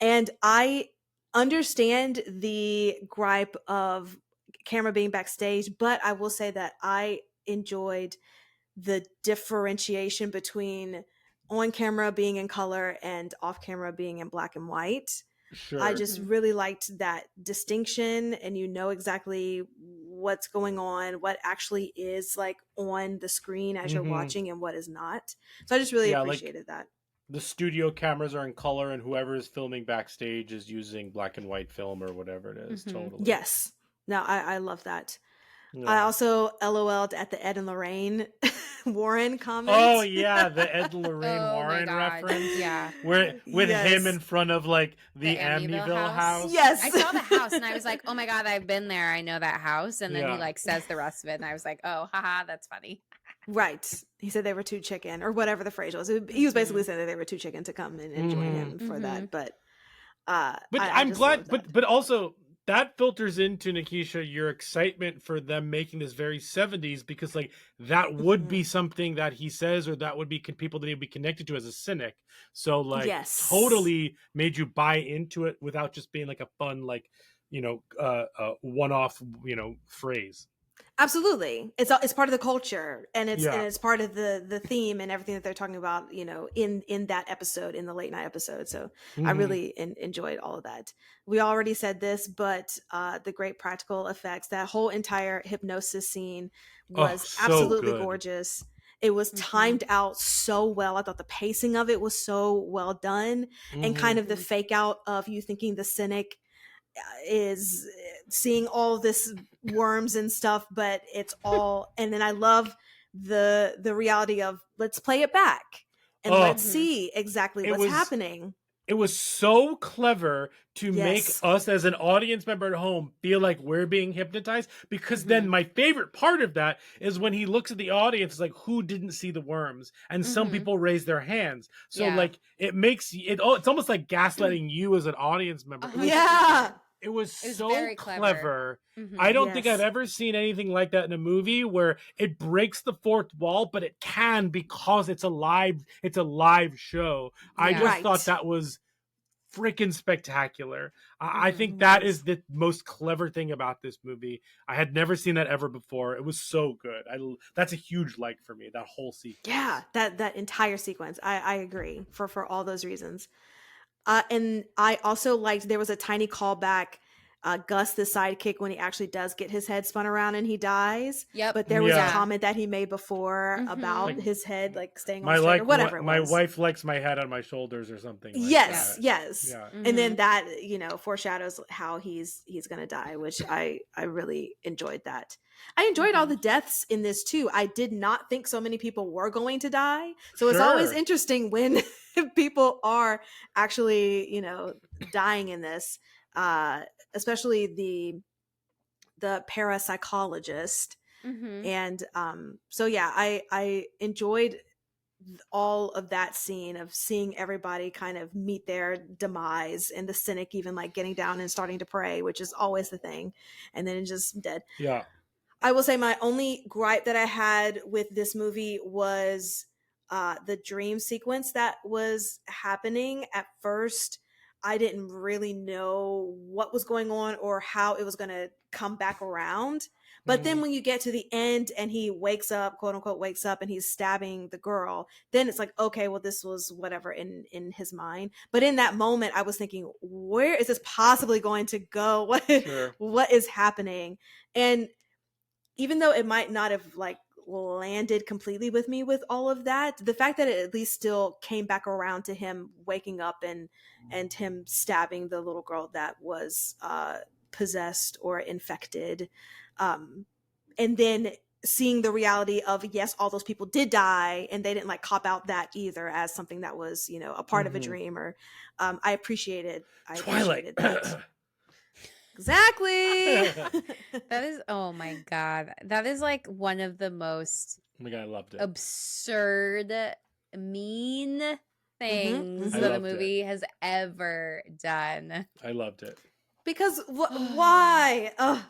And I understand the gripe of camera being backstage, but I will say that I enjoyed the differentiation between on camera being in color and off camera being in black and white. Sure. I just really liked that distinction, and you know exactly what's going on, what actually is like on the screen as you're watching and what is not. So I just really appreciated that. The studio cameras are in color and whoever is filming backstage is using black and white film or whatever it is. Totally. Yes. No, I love that. Yeah. I also LOL'd at the Ed and Lorraine Warren comment. Oh yeah, the Ed and Lorraine Warren reference. Yeah. Where with him in front of like the Amityville house. Yes. I saw the house and I was like, oh my God, I've been there. I know that house. And then Yeah. he like says the rest of it. And I was like, oh, haha, that's funny. Right. He said they were too chicken or whatever the phrase was. He was basically saying that they were too chicken to come and join him for that. But I'm glad, but also that filters into, Nikisha, your excitement for them making this very 70s, because like that would be something that he says, or that would be people that he'd be connected to as a cynic. So like totally made you buy into it without just being like a fun, like, you know, one-off, you know, phrase. Absolutely. It's part of the culture, and it's part of the theme and everything that they're talking about, you know, in that episode, in the late night episode. So I really enjoyed all of that. We already said this, but the great practical effects, that whole entire hypnosis scene was so absolutely good. Gorgeous. It was timed out so well. I thought the pacing of it was so well done, and kind of the fake out of you thinking the cynic is seeing all this worms and stuff, but it's all, and then I love the reality of let's play it back and let's see exactly what's happening. It was so clever to make us as an audience member at home feel like we're being hypnotized, because then my favorite part of that is when he looks at the audience, like, who didn't see the worms? And some people raise their hands. So like it makes it's almost like gaslighting you as an audience member. It was so very clever. I don't think I've ever seen anything like that in a movie, where it breaks the fourth wall, but it can, because it's a live show. I just thought that was freaking spectacular. I think that is the most clever thing about this movie. I had never seen that ever before. It was so good. That's a huge like for me, that whole sequence. Yeah, that entire sequence. I agree for all those reasons. And I also liked, there was a tiny callback Gus, the sidekick, when he actually does get his head spun around and he dies. Yep. But there was a Yeah. comment that he made before Mhm. about Like, his head like staying on My straight or like whatever it my was. wife likes my head on my shoulders or something like Yes, that. yes. Yeah. And then Mhm. that, you know, foreshadows how he's gonna die, which I really enjoyed that. I enjoyed all Mhm. the deaths in this too. I did not think so many people were going to die. So it's always Sure. interesting when people are actually, you know, dying in this. Especially the parapsychologist. Mhm. And so yeah, I enjoyed all of that scene of seeing everybody kind of meet their demise, and the cynic even like getting down and starting to pray, which is always the thing, and then just dead. Yeah. I will say my only gripe that I had with this movie was the dream sequence that was happening. At first, I didn't really know what was going on or how it was going to come back around. But then Mhm. when you get to the end and he wakes up, quote unquote, wakes up and he's stabbing the girl, then it's like, okay, well, this was whatever in his mind. But in that moment, I was thinking, where is this possibly going to go? Sure. What is happening? And even though it might not have like landed completely with me with all of that, the fact that it at least still came back around to him waking up and him stabbing the little girl that was possessed or infected, and then seeing the reality of, yes, all those people did die and they didn't like cop out that either as something that was, you know, a part of a Mhm. dream, or I appreciate Twilight. that. Exactly. That is, oh my God. That is like one of the most Oh my God, I loved it. absurd, mean things I that a loved it. movie has ever done. I loved it. Because why? Ugh.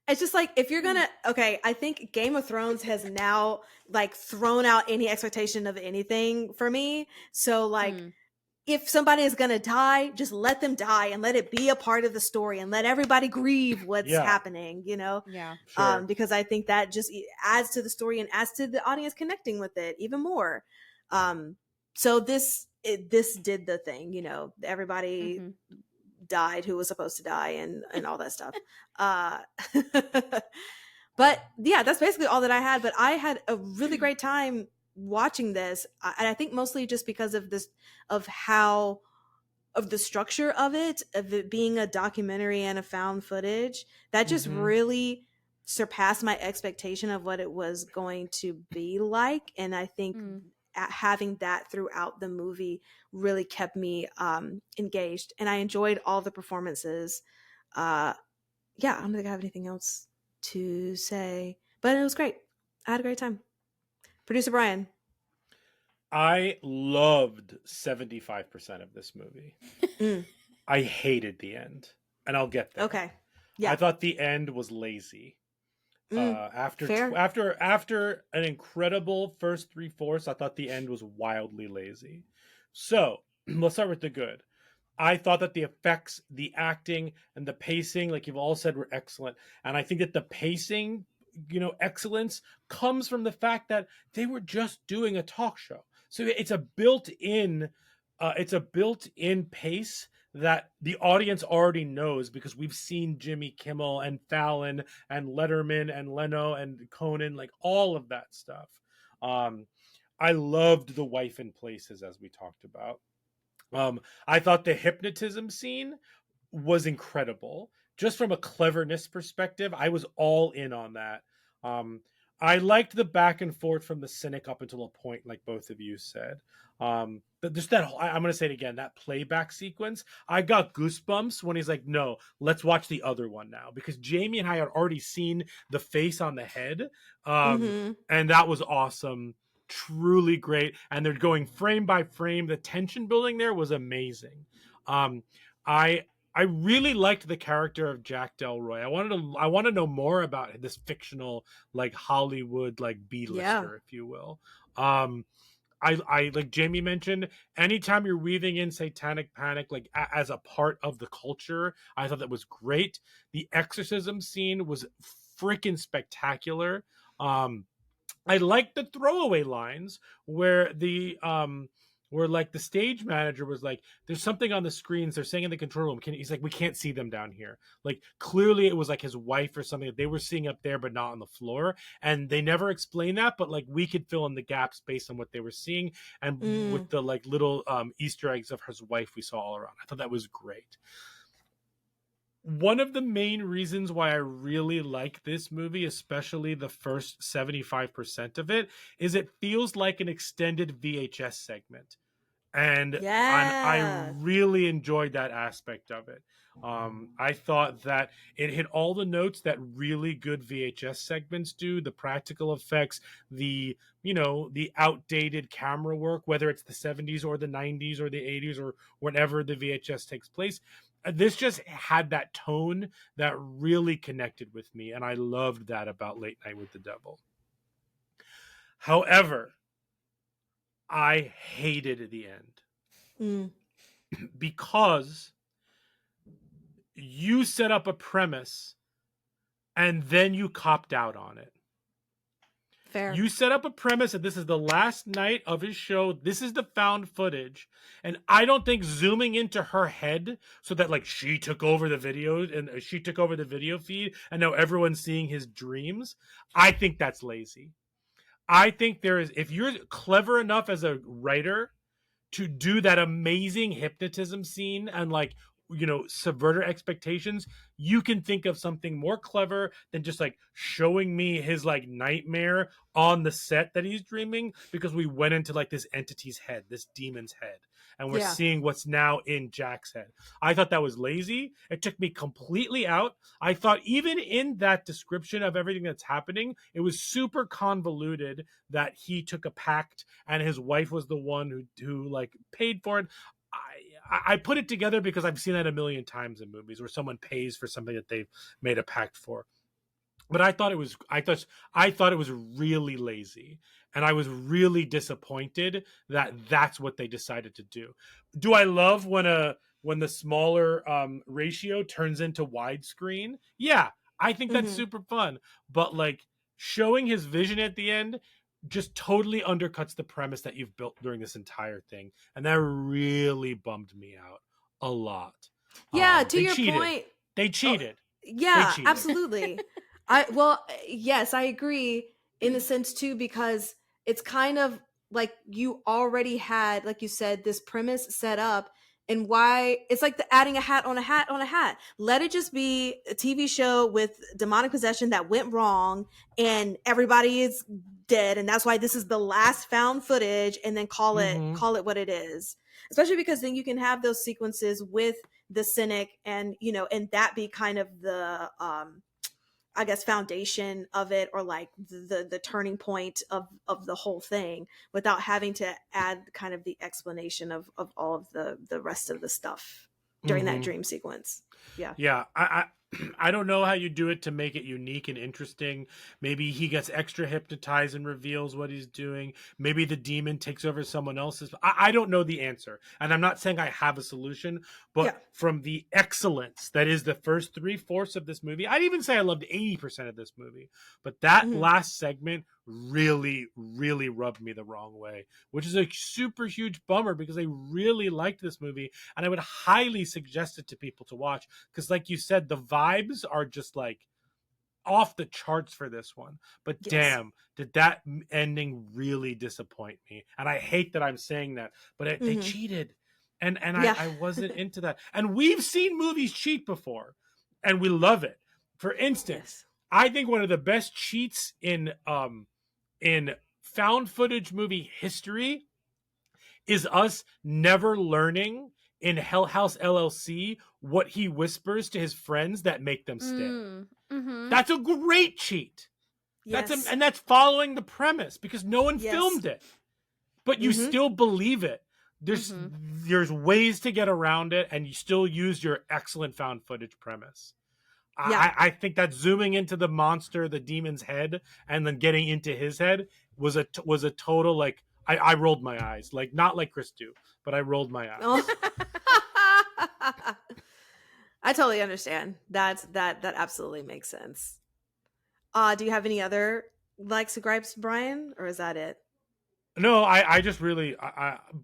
It's just like, if you're gonna, okay, I think Game of Thrones has now like thrown out any expectation of anything for me. So like, Mm. if somebody is gonna die, just let them die and let it be a part of the story and let everybody grieve what's Yeah. happening, you know? Yeah. Sure. Because I think that just adds to the story and adds to the audience connecting with it even more. So this did the thing, you know, everybody Mhm. died who was supposed to die and all that stuff. uh but yeah, that's basically all that I had. But I had a really great time watching this, and I think mostly just because of this, of how, of the structure of it being a documentary and a found footage, that just Mhm. really surpassed my expectation of what it was going to be like. And I think Mm. having that throughout the movie really kept me engaged, and I enjoyed all the performances. Yeah, I don't think I have anything else to say, but it was great. I had a great time. Producer Brian. I loved 75% of this movie. Mm, I hated the end, and I'll get there. okay. I Yeah. thought the end was lazy. After Fair. after an incredible first 3/4, I thought the end was wildly lazy. So let's start with the good. I thought that the effects, the acting, and the pacing, like you've all said, were excellent. And I think that the pacing, excellence comes from the fact that they were just doing a talk show. So it's a built-in pace that the audience already knows because we've seen Jimmy Kimmel and Fallon and Letterman and Leno and Conan, like all of that stuff. Um, I loved the wife in places, as we talked about. I thought the hypnotism scene was incredible. Just from a cleverness perspective, I was all in on that. Um, I liked the back and forth from the cynic up until a point, like both of you said. But just that, I'm going to say it again, that playback sequence, I got goosebumps when he's like, no, let's watch the other one now. Because Jamie and I had already seen the face on the head. Mm-hmm. And that was awesome. Truly great. And they're going frame by frame. The tension building there was amazing. Um, I I really liked the character of Jack Delroy. I want to know more about this fictional, like Hollywood, like Yeah. B-lister, if you will. I like Jamie mentioned, anytime you're weaving in satanic panic like as a part of the culture, I thought that was great. The exorcism scene was freaking spectacular. I like the throwaway lines where where like the stage manager was like, there's something on the screens, they're saying in the control room, he's like, we can't see them down here. Like clearly it was like his wife or something that they were seeing up there but not on the floor, and they never explained that, but like we could fill in the gaps based on what they were seeing, and with the like little Easter eggs of his wife we saw all around. I thought that was great. One of the main reasons why I really like this movie, especially the first 75% of it, is it feels like an extended VHS segment. And I really enjoyed that aspect of it. I thought that it hit all the notes that really good VHS segments do. The practical effects, the outdated camera work, whether it's the 70s or the 90s or the 80s or whenever the VHS takes place. This just had that tone that really connected with me, and I loved that about Late Night with the Devil. However, I hated the end because you set up a premise and then you copped out on it. Fair. You set up a premise that this is the last night of his show. This is the found footage. And I don't think zooming into her head so that like she took over the video and she took over the video feed and now everyone's seeing his dreams. I think that's lazy. I think if you're clever enough as a writer to do that amazing hypnotism scene and like, subvert her expectations, you can think of something more clever than just like showing me his like nightmare on the set that he's dreaming, because we went into like this entity's head, this demon's head, and we're seeing what's now in Jack's head. I thought that was lazy. It took me completely out. I thought even in that description of everything that's happening, it was super convoluted that he took a pact and his wife was the one who like paid for it. I put it together because I've seen that a million times in movies where someone pays for something that they've made a pact for. But I thought it was really lazy, and I was really disappointed that that's what they decided to do. Do I love when the smaller ratio turns into widescreen? Yeah, I think that's super fun. But like showing his vision at the end just totally undercuts the premise that you've built during this entire thing, and that really bummed me out a lot. Yeah, to your point, they cheated. Yeah, they cheated. Absolutely. Yes, I agree in the sense too, because it's kind of like you already had, like you said, this premise set up. And why it's like adding a hat on a hat on a hat. Let it just be a TV show with demonic possession that went wrong and everybody is dead. And that's why this is the last found footage, and then call it what it is. Especially because then you can have those sequences with the cynic and, and that be kind of the, I guess, foundation of it, or like the turning point of the whole thing, without having to add kind of the explanation of all of the rest of the stuff during that dream sequence. Yeah. I don't know how you do it to make it unique and interesting. Maybe he gets extra hypnotized and reveals what he's doing. Maybe the demon takes over someone else's. I don't know the answer. And I'm not saying I have a solution, but from the excellence that is the first 3/4 of this movie, I'd even say I loved 80% of this movie. But that last segment really, really rubbed me the wrong way, which is a super huge bummer because I really liked this movie and I would highly suggest it to people to watch, because like you said, the vibes are just like off the charts for this one. But damn, did that ending really disappoint me. And I hate that I'm saying that, but they cheated, and I wasn't into that. And we've seen movies cheat before and we love it. For instance, I think one of the best cheats in found footage movie history is us never learning in Hell House LLC what he whispers to his friends that make them stay. That's a great cheat. Yes. That's following the premise, because no one filmed it, but you still believe it. There's ways to get around it, and you still use your excellent found footage premise. I think that zooming into the monster, the demon's head, and then getting into his head was a total, like, I rolled my eyes, like not like Chris do, but I rolled my eyes. Oh. I totally understand. That absolutely makes sense. Do you have any other likes or gripes, Brian, or is that it? No, I just really,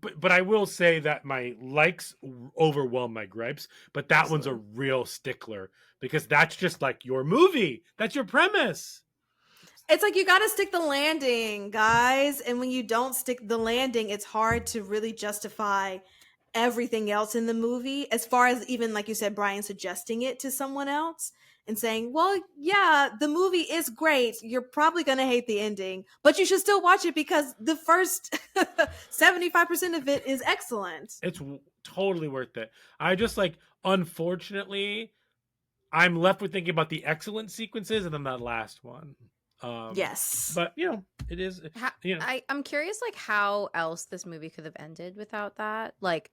but I will say that my likes overwhelm my gripes. But that one's a Absolutely. real stickler because that's just like your movie. That's your premise. It's like you got to stick the landing, guys. And when you don't stick the landing, it's hard to really justify everything else in the movie, as far as even, like you said, Brian, suggesting it to someone else and saying, well, yeah, the movie is great. You're probably going to hate the ending, but you should still watch it because the first 75% of it is excellent. It's totally worth it. I just like, unfortunately, I'm left with thinking about the excellent sequences and then that last one. Yes. But it is. I'm curious, like, how else this movie could have ended without that. Like,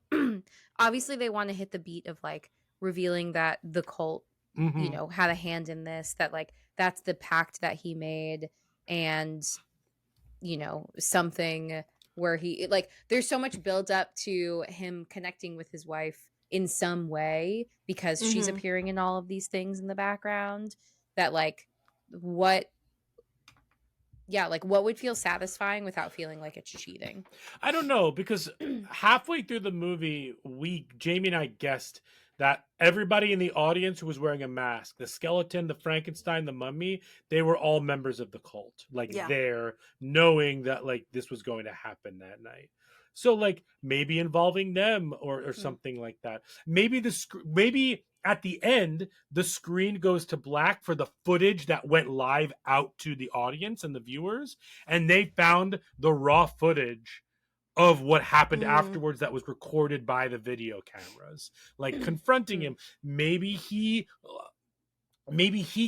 obviously, they want to hit the beat of like revealing that the cult, had a hand in this. That like that's the pact that he made, and something where he like. There's so much build up to him connecting with his wife in some way because she's appearing in all of these things in the background. That like what what would feel satisfying without feeling like it's cheating? I don't know, because halfway through the movie, Jamie and I guessed that everybody in the audience who was wearing a mask, the skeleton, the Frankenstein, the mummy, they were all members of the cult. Like there, knowing that like this was going to happen that night. So like maybe involving them or something like that. Maybe maybe at the end the screen goes to black for the footage that went live out to the audience and the viewers, and they found the raw footage of what happened afterwards that was recorded by the video cameras, like confronting him. Maybe he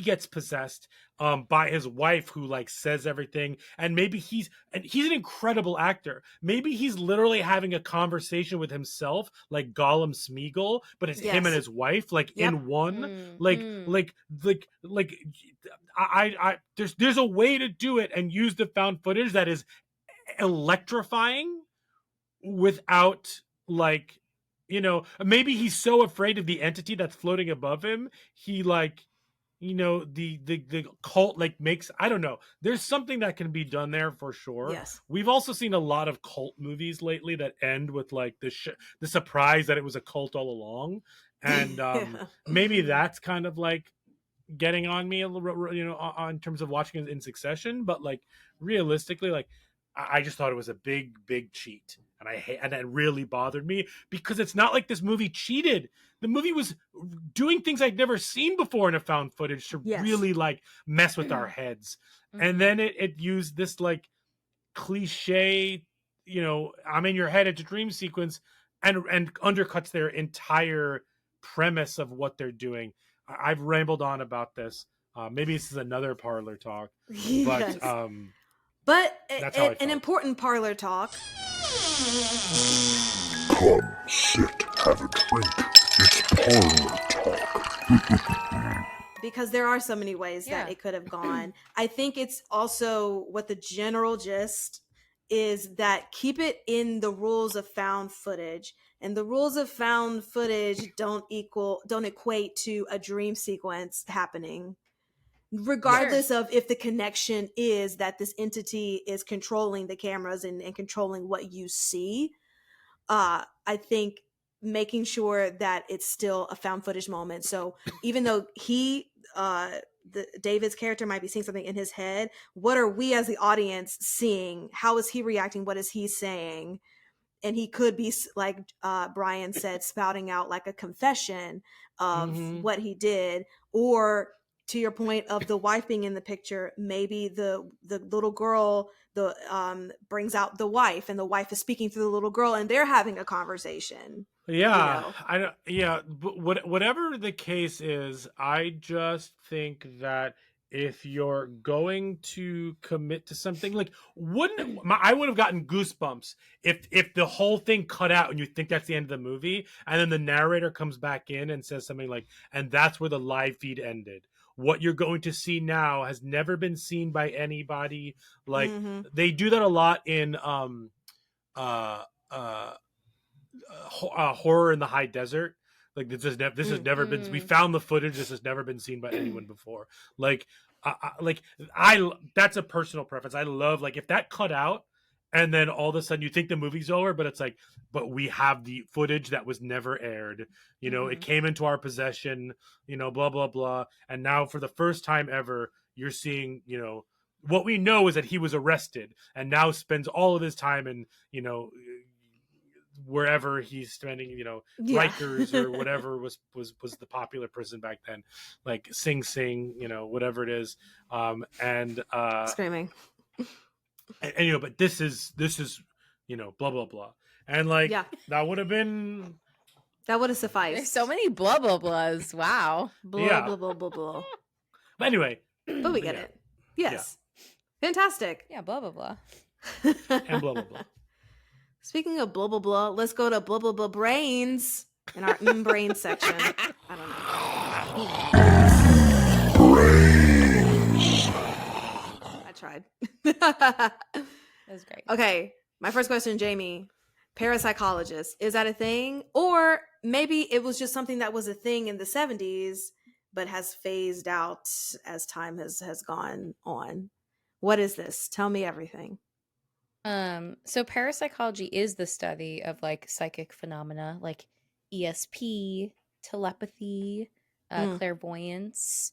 gets possessed by his wife, who like says everything, and maybe he's an incredible actor. Maybe he's literally having a conversation with himself, like Gollum Smeagol, but it's him and his wife, like in one. I there's a way to do it and use the found footage that is electrifying without like maybe he's so afraid of the entity that's floating above him, he like the cult like makes, I don't know, there's something that can be done there for sure. Yes. We've also seen a lot of cult movies lately that end with like the surprise that it was a cult all along, and maybe that's kind of like getting on me a little, on terms of watching it in succession. But like realistically, like I just thought it was a big cheat, and and that really bothered me because it's not like this movie cheated. The movie was doing things I'd never seen before in a found footage to really like mess with our heads, and then it used this like cliche, I'm in your head, it's a dream sequence, and undercuts their entire premise of what they're doing. I've rambled on about this. Maybe this is another parlor talk, but but that's how I felt. an important parlor talk. Come, sit, have a drink. It's parlor talk. Because there are so many ways that it could have gone. I think it's also what the general gist is, that keep it in the rules of found footage. And the rules of found footage don't equate to a dream sequence happening, regardless of if the connection is that this entity is controlling the cameras and controlling what you see. I think making sure that it's still a found footage moment. So even though David's character might be seeing something in his head, what are we as the audience seeing? How is he reacting? What is he saying? And he could be, like Brian said, spouting out like a confession of what he did. Or to your point of the wife being in the picture, maybe the little girl brings out the wife, and the wife is speaking through the little girl, and they're having a conversation. I don't. Yeah, but whatever the case is, I just think that if you're going to commit to something, like I would have gotten goosebumps if the whole thing cut out and you think that's the end of the movie, and then the narrator comes back in and says something like, and that's where the live feed ended. What you're going to see now has never been seen by anybody. Like they do that a lot in horror in the high desert. Like this has never been. We found the footage. This has never been seen by anyone before. Like, that's a personal preference. I love, like, if that cut out and then all of a sudden you think the movie's over, but it's like, but we have the footage that was never aired. You know, it came into our possession, you know, blah, blah, blah. And now for the first time ever, you're seeing, you know, what we know is that he was arrested and now spends all of his time in, you know, wherever he's spending, you know, Yeah. Rikers or whatever was the popular prison back then, like Sing Sing, you know, whatever it is. And Screaming. and you know, but this is you know, blah blah blah, and like Yeah. that would have been That would have sufficed. There's so many blah blah blahs. Wow. Blah, Yeah. blah, blah, blah, blah. but anyway, But we get yeah. it. Yes. Fantastic. Yeah, blah blah blah. And blah blah blah. Speaking of blah, blah, blah, let's go to blah, blah, blah brains in our brain section. I don't know. Brains. I tried. That was great. Okay. My first question, Jamie. Parapsychologist. Is that a thing? Or maybe it was just something that was a thing in the 70s, but has phased out as time has gone on. What is this? Tell me everything. So parapsychology is the study of like psychic phenomena like ESP, telepathy, clairvoyance,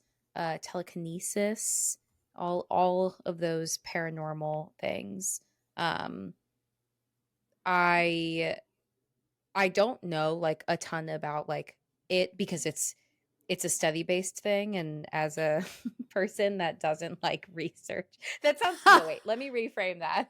telekinesis, all of those paranormal things. I don't know like a ton about like it because it's a study-based thing, and as a person that doesn't like research, that sounds no, wait, let me reframe that.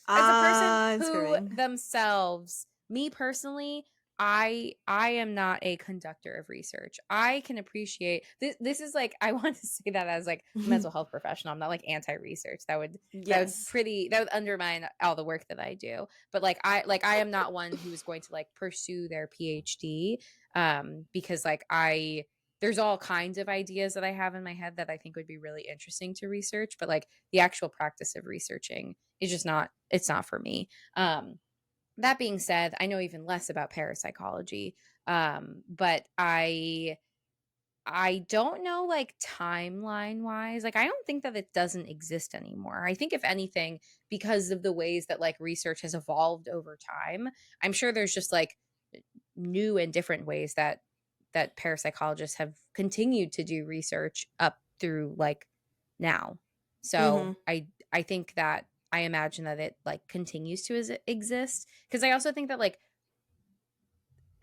As a person who themselves, me personally, I am not a conductor of research. I can appreciate this is like, I want to say that as like a mental health professional. I'm not like anti-research. That would undermine all the work that I do. But like I am not one who's going to like pursue their PhD because like there's all kinds of ideas that I have in my head that I think would be really interesting to research, but like the actual practice of researching is just it's not for me. That being said, I know even less about parapsychology, but I don't know like timeline wise. Like I don't think that it doesn't exist anymore. I think if anything, because of the ways that like research has evolved over time, I'm sure there's just like new and different ways that parapsychologists have continued to do research up through like now. So I think that I imagine that it like continues to exist, because I also think that like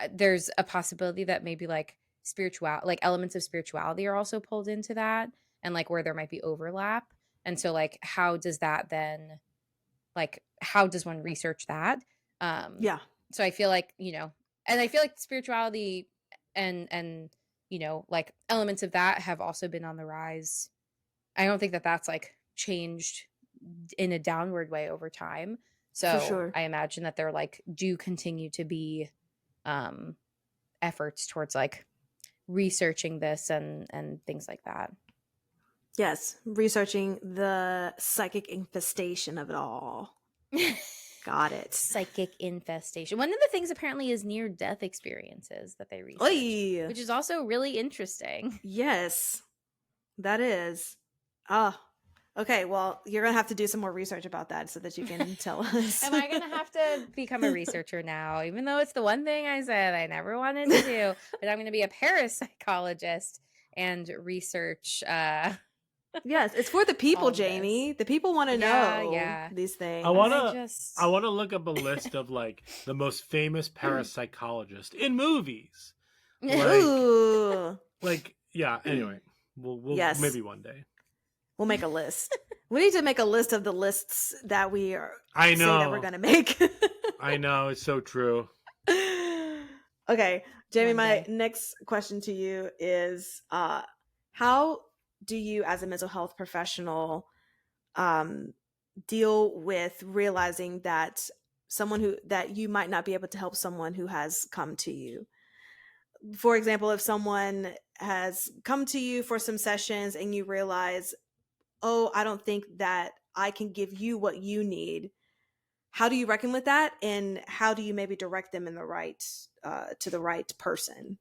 there's a possibility that maybe like like elements of spirituality are also pulled into that, and like where there might be overlap. And so like how does that then like how does one research that? Yeah. So I feel like, you know, and I feel like spirituality and you know like elements of that have also been on the rise. I don't think that that's like changed in a downward way over time. So sure. I imagine that there like do continue to be efforts towards like researching this and things like that. Yes, researching the psychic infestation of it all. Got it. Psychic infestation. One of the things apparently is near-death experiences that they research, Oy. which is also really interesting. Yes, that is. Okay, well, you're going to have to do some more research about that so that you can tell us. Am I going to have to become a researcher now, even though it's the one thing I said I never wanted to do? But I'm going to be a parapsychologist and research. Yes, it's for the people, Jamie. The people want to know these things. I want to look up a list of like the most famous parapsychologists in movies. Like yeah. Anyway, we'll maybe one day. We'll make a list. We need to make a list of the lists that we are. I know say that we're gonna make. I know, it's so true. Okay, Jamie. My next question to you is: how do you, as a mental health professional, deal with realizing that that you might not be able to help someone who has come to you? For example, if someone has come to you for some sessions and you realize, oh, I don't think that I can give you what you need. How do you reckon with that? And how do you maybe direct them in the right, to the right person?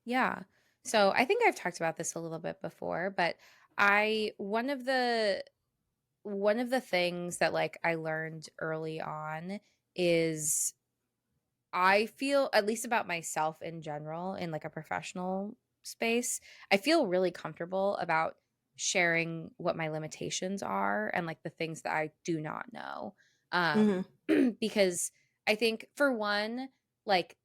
Yeah. So I think I've talked about this a little bit before, but one of the one of the things that like I learned early on is I feel, at least about myself in general, in like a professional space, I feel really comfortable about sharing what my limitations are and like the things that I do not know. Mm-hmm. Because I think, for one, like,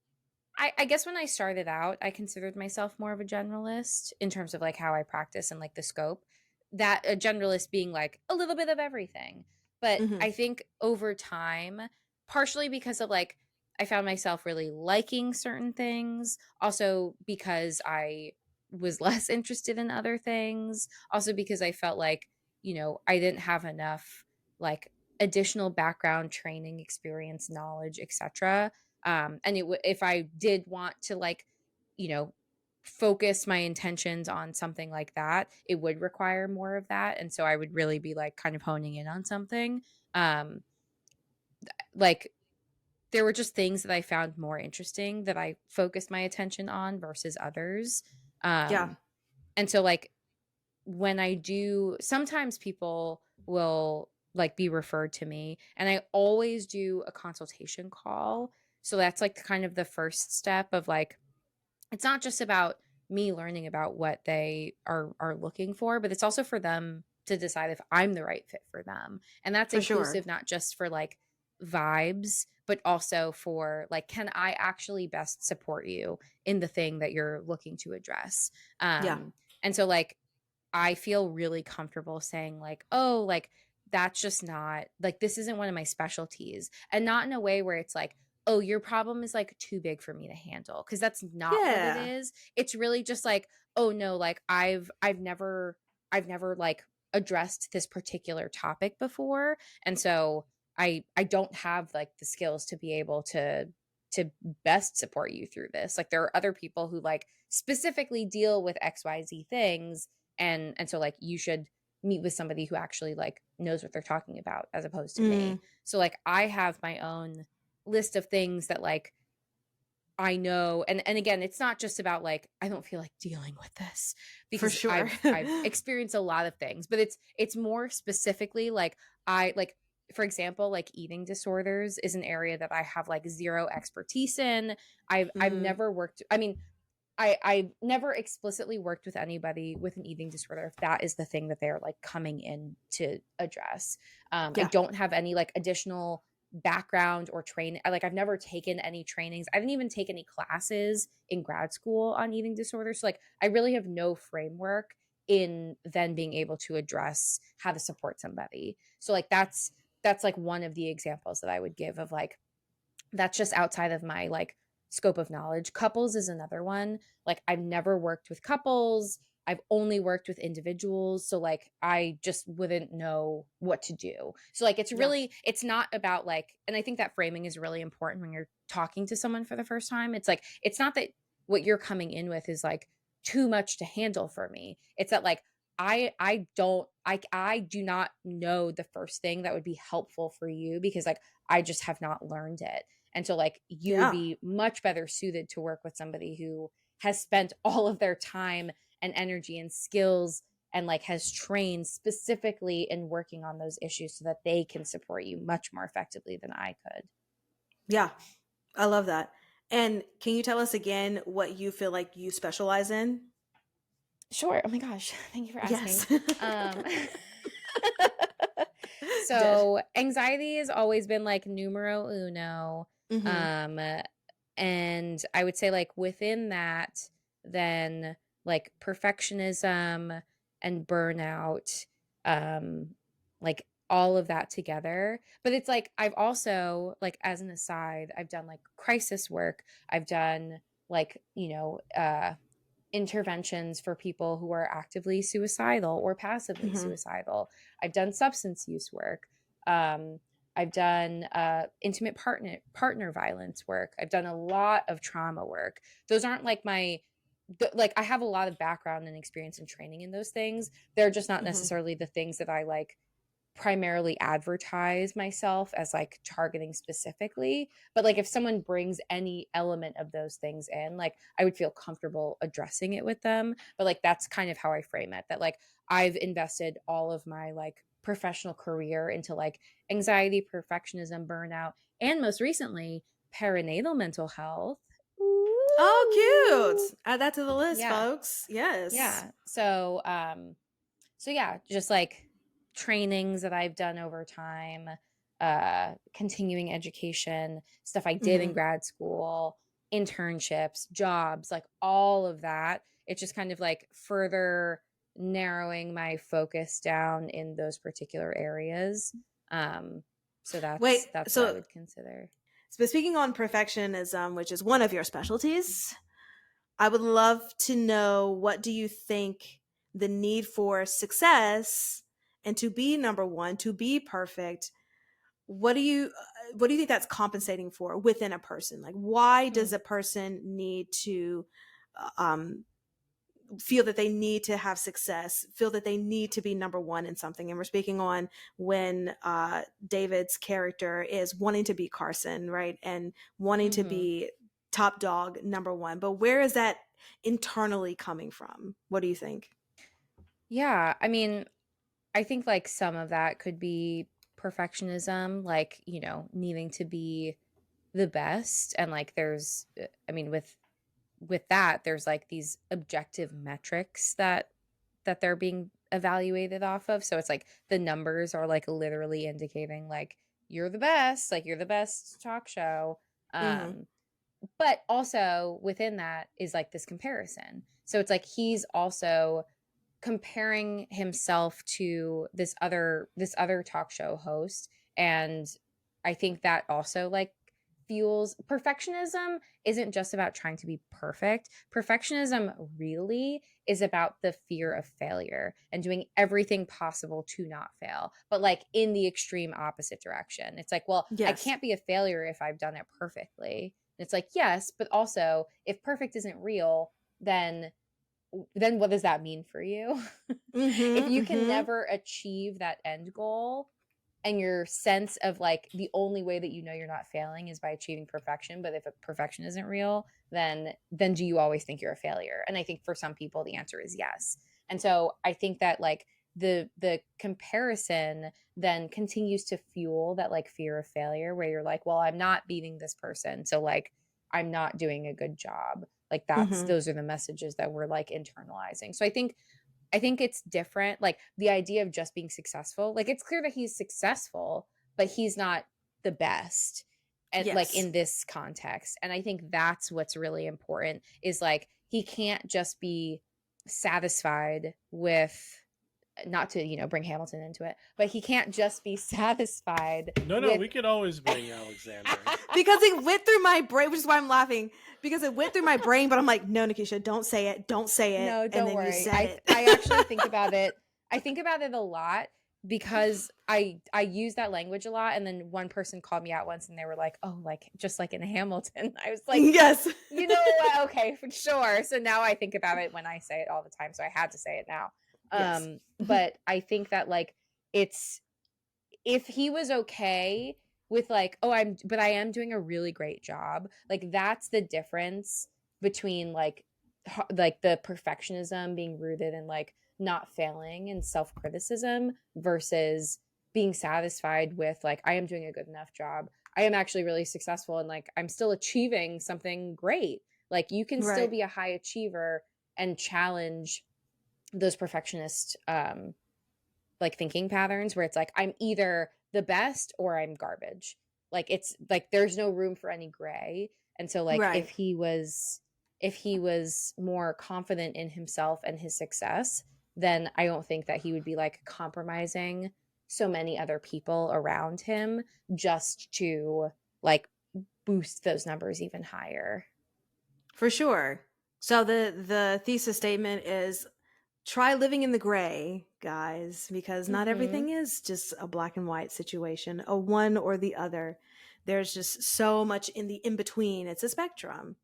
I guess when I started out, I considered myself more of a generalist in terms of like how I practice and like the scope. That a generalist being like a little bit of everything. But Mm-hmm. I think over time, partially because of like I found myself really liking certain things, also because I was less interested in other things, also because I felt like, I didn't have enough like additional background, training, experience, knowledge, etc. And if I did want to like, you know, focus my intentions on something like that, it would require more of that. And so I would really be like kind of honing in on something. Um, like there were just things that I found more interesting that I focused my attention on versus others. Yeah. And so like when I do, sometimes people will like be referred to me, and I always do a consultation call. So that's like kind of the first step of like, it's not just about me learning about what they are looking for, but it's also for them to decide if I'm the right fit for them. And that's For sure. inclusive not just for like vibes, but also for like, can I actually best support you in the thing that you're looking to address? Yeah. And so like I feel really comfortable saying like, oh, like that's just not like, this isn't one of my specialties, and not in a way where it's like, oh, your problem is like too big for me to handle, because that's not what it Yeah. is. It's really just like, oh no, like I've never like addressed this particular topic before, and so I don't have like the skills to be able to best support you through this. Like there are other people who like specifically deal with XYZ things, and so like you should meet with somebody who actually like knows what they're talking about as opposed to Mm. me. So like I have my own list of things that like I know, and again, it's not just about like I don't feel like dealing with this, For because sure. I've experienced a lot of things, but it's more specifically like I like, for example, like eating disorders is an area that I have like zero expertise in. I've Mm. never worked, I mean, I've never explicitly worked with anybody with an eating disorder if that is the thing that they're like coming in to address. I Yeah. don't have any like additional background or training. Like I've never taken any trainings. I didn't even take any classes in grad school on eating disorders. So like I really have no framework in then being able to address how to support somebody. So like that's like one of the examples that I would give of like, that's just outside of my like scope of knowledge. Couples is another one. Like I've never worked with couples. I've only worked with individuals. So like I just wouldn't know what to do. So like it's Yeah. really, it's not about like, and I think that framing is really important when you're talking to someone for the first time. It's like, it's not that what you're coming in with is like too much to handle for me. It's that like I do not know the first thing that would be helpful for you, because like I just have not learned it. And so like you would Yeah. be much better suited to work with somebody who has spent all of their time and energy and skills and like has trained specifically in working on those issues so that they can support you much more effectively than I could. Yeah. I love that. And can you tell us again what you feel like you specialize in? Sure. Oh my gosh. Thank you for asking. Yes. Um, Good. so anxiety has always been like numero uno. Mm-hmm. Um, and I would say like within that, then like perfectionism and burnout, um, like all of that together. But it's like I've also, like as an aside, I've done like crisis work. I've done like, interventions for people who are actively suicidal or passively Mm-hmm. suicidal. I've done substance use work. Um, I've done intimate partner violence work. I've done a lot of trauma work. Those aren't like like I have a lot of background and experience and training in those things. They're just not Mm-hmm. necessarily the things that I like primarily advertise myself as like targeting specifically, but like if someone brings any element of those things in, like I would feel comfortable addressing it with them. But like that's kind of how I frame it, that like I've invested all of my like professional career into like anxiety, perfectionism, burnout, and most recently, perinatal mental health. Oh, Ooh. cute. Add that to the list, Yeah. folks. Yes. Yeah. So yeah, just like trainings that I've done over time, continuing education, stuff I did in grad school, internships, jobs, like all of that. It's just kind of like further narrowing my focus down in those particular areas. So Wait, that's what I so would consider. speaking on perfectionism, which is one of your specialties, I would love to know, what do you think the need for success and to be number one, to be perfect, what do you think that's compensating for within a person? Like, why does a person need to um feel that they need to have success, feel that they need to be number one in something? And we're speaking on when David's character is wanting to be Carson, right? And wanting to be top dog, number one. But where is that internally coming from? What do you think? Yeah, I mean, I think like some of that could be perfectionism, like, needing to be the best. And like I mean, with that, there's like these objective metrics that they're being evaluated off of. So it's like the numbers are like literally indicating like you're the best talk show. Um but also within that is like this comparison. So it's like he's also comparing himself to this other talk show host, and I think that also like fuels perfectionism. Isn't just about trying to be perfect. Perfectionism really is about the fear of failure and doing everything possible to not fail, but like in the extreme opposite direction. It's like, well, I Yes. can't be a failure if I've done it perfectly. And it's like, yes, but also if perfect isn't real, then what does that mean for you? If you can never achieve that end goal, and your sense of like the only way that you know you're not failing is by achieving perfection, but if a perfection isn't real, then do you always think you're a failure? And I think for some people the answer is yes. And so I think that like the comparison then continues to fuel that like fear of failure, where you're like, well, I'm not beating this person, so like I'm not doing a good job. Like those are the messages that we're like internalizing. So I think it's different. Like the idea of just being successful, like it's clear that he's successful, but he's not the best. And like Yes. in this context. And I think that's what's really important, is like he can't just be satisfied with, not to, bring Hamilton into it, but he can't just be satisfied. No, we could always bring Alexander. Because it went through my brain, which is why I'm laughing. Because it went through my brain, but I'm like, no, Nikisha, don't say it. Don't say it. No, and don't then worry. you said it. I actually think about it. I think about it a lot because I use that language a lot. And then one person called me out once and they were like, oh, like just like in Hamilton. I was like, yes. You know what? Okay, for sure. So now I think about it when I say it all the time. So I had to say it now. Yes. But I think that like it's, if he was okay with like, oh, I am doing a really great job. Like that's the difference between like the perfectionism being rooted in like not failing and self-criticism versus being satisfied with like, I am doing a good enough job. I am actually really successful and like I'm still achieving something great. Like you can still be a high achiever and challenge those perfectionist like thinking patterns where it's like I'm either the best or I'm garbage. Like it's like there's no room for any gray. And so like if he was more confident in himself and his success, then I don't think that he would be like compromising so many other people around him just to like boost those numbers even higher. For sure. So the thesis statement is, try living in the gray, guys, because not everything is just a black and white situation, a one or the other. There's just so much in the in between. It's a spectrum,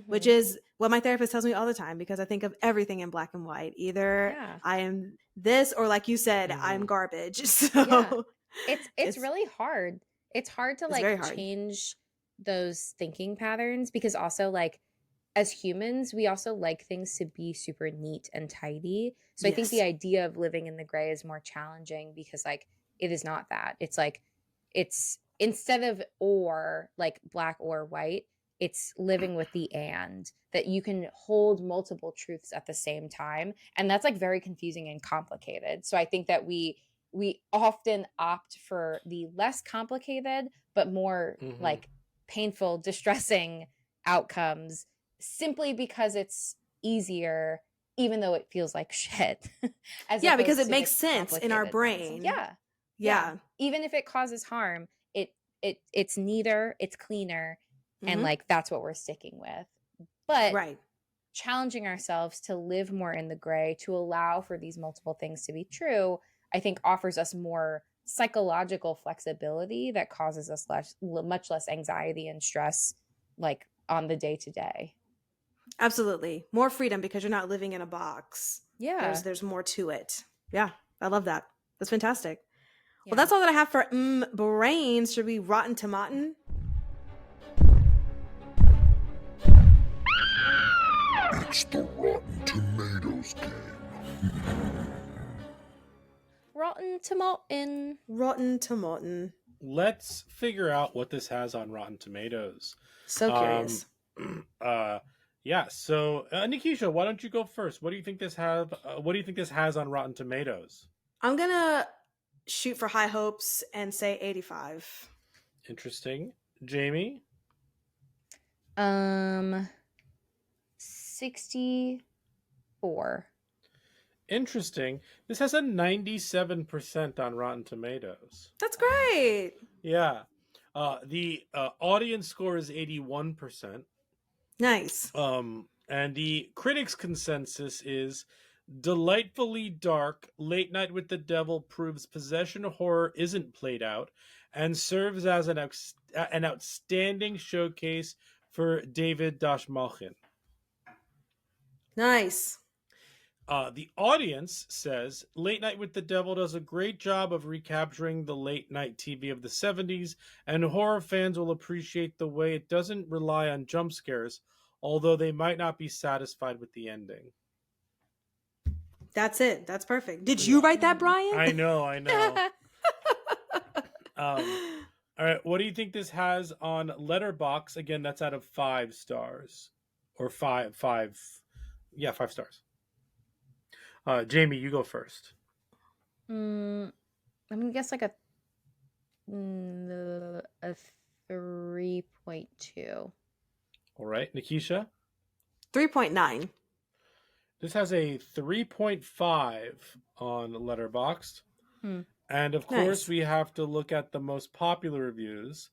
which is what my therapist tells me all the time, because I think of everything in black and white. Either I am this, or like you said, I'm garbage. So it's really hard. It's hard to like change those thinking patterns, because also like as humans, we also like things to be super neat and tidy. So I think the Yes. idea of living in the gray is more challenging because like it is not that. It's like it's instead of or like black or white, it's living with the and that you can hold multiple truths at the same time. And that's like very confusing and complicated. So I think that we often opt for the less complicated but more like painful, distressing outcomes simply because it's easier, even though it feels like shit. As Yeah, because opposed it to makes the sense in our complicated things. brain. Yeah. Yeah. Even if it causes harm, it's neater, it's cleaner, and Mhm. like that's what we're sticking with. But Right. challenging ourselves to live more in the gray, to allow for these multiple things to be true, I think offers us more psychological flexibility that causes us much less anxiety and stress like on the day to day. Absolutely. More freedom because you're not living in a box. Yeah. There's more to it. Yeah. I love that. That's fantastic. Yeah. Well, that's all that I have for brains. Should we rotten tomatin? It's the Rotten Tomatoes game. Rotten tomatin. Rotten tomatin. Let's figure out what this has on Rotten Tomatoes. So curious. Yeah. So, Nikisha, why don't you go first? What do you think this have? What do you think this has on Rotten Tomatoes? I'm going to shoot for high hopes and say 85. Interesting. Jamie? 64. Interesting. This has a 97% on Rotten Tomatoes. That's great. Yeah. The audience score is 81%. Nice. And the critics' consensus is delightfully dark. Late Night with the Devil proves possession horror isn't played out and serves as an outstanding showcase for David Dashmalchin. Nice. The audience says Late Night with the Devil does a great job of recapturing the late night TV of the 70s, and horror fans will appreciate the way it doesn't rely on jump scares, although they might not be satisfied with the ending. That's it. That's perfect. Did you write that, Brian? I know. All right, what do you think this has on Letterboxd? Again, that's out of 5 stars. Or 5 stars. Jamie, you go first. I'm gonna guess like a 3.2. All right, Nikisha? 3.9. This has a 3.5 on Letterboxd. And of course, we have to look at the most popular reviews.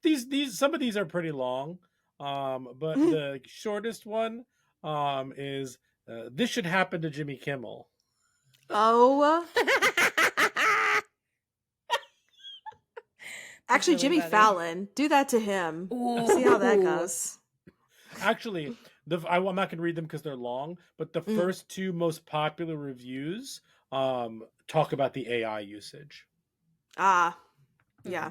These some of these are pretty long. But the shortest one is this should happen to Jimmy Kimmel. Oh. Actually, really Jimmy funny. Fallon. Do that to him. Ooh. See how that goes. Actually, I'm not going to read them because they're long, but the first 2 most popular reviews talk about the AI usage. Ah. Yeah.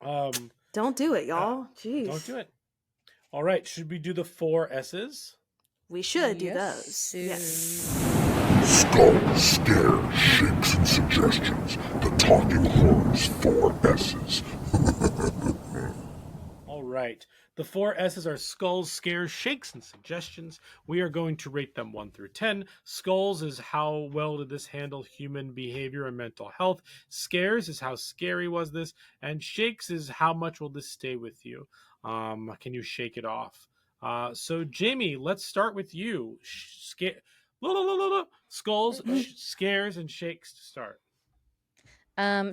Don't do it, y'all. Jeez. Don't do it. All right, should we do the 4 S's? We should do those. Yes. Skull, scare, shakes, and suggestions. The Talking Horns 4 S's. All right. The 4 S's are skulls, scares, shakes, and suggestions. We are going to rate them 1 through 10. Skulls is how well did this handle human behavior and mental health. Scares is how scary was this. And shakes is how much will this stay with you. Can you shake it off? So, Jamie, let's start with you. Skulls, scares, and shakes to start.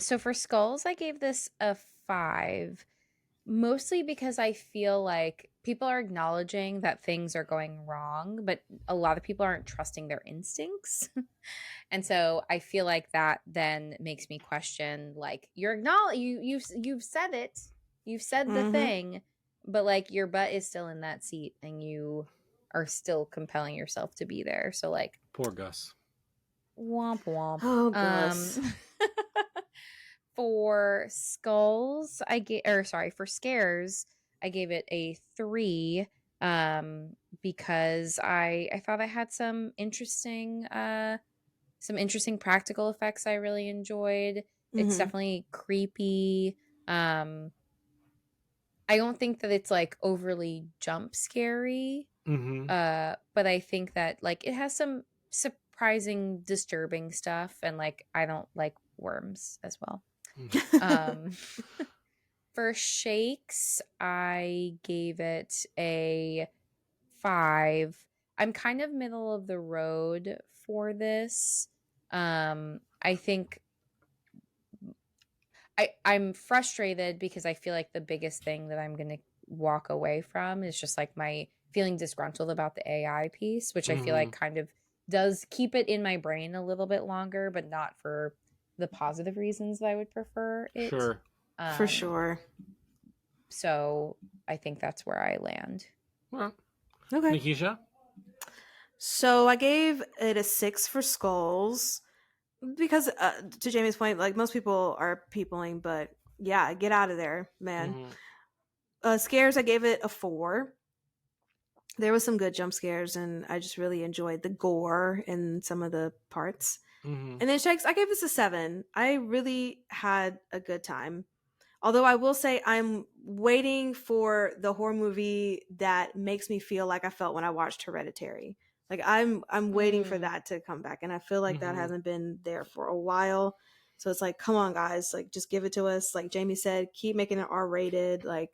So for skulls, I gave this a 5. Mostly because I feel like people are acknowledging that things are going wrong, but a lot of people aren't trusting their instincts. And so I feel like that then makes me question, like, you've said it, you've said the thing, but like your butt is still in that seat and you are still compelling yourself to be there. So like, Poor Gus. womp womp. Oh, Gus. For skulls, for scares, I gave it a 3 because I thought I had some interesting practical effects I really enjoyed. It's definitely creepy. I don't think that it's like overly jump scary. But I think that like it has some surprising disturbing stuff, and like I don't like worms as well. For shakes, I gave it a 5. I'm kind of middle of the road for this. I think I'm frustrated because I feel like the biggest thing that I'm gonna walk away from is just like my feeling disgruntled about the AI piece, which I feel like kind of does keep it in my brain a little bit longer, but not for the positive reasons that I would prefer it. Sure. For sure. So I think that's where I land. Well, Okay. Nikisha? So I gave it a 6 for skulls because, to Jamie's point, like most people are peopling, but yeah, get out of there, man. Scares, I gave it a 4. There was some good jump scares, and I just really enjoyed the gore in some of the parts. And then shakes, I gave this a 7. I really had a good time. Although I will say I'm waiting for the horror movie that makes me feel like I felt when I watched Hereditary. Like I'm waiting for that to come back, and I feel like that hasn't been there for a while. So it's like, come on, guys, like just give it to us. Like Jamie said, keep making it R-rated. Like,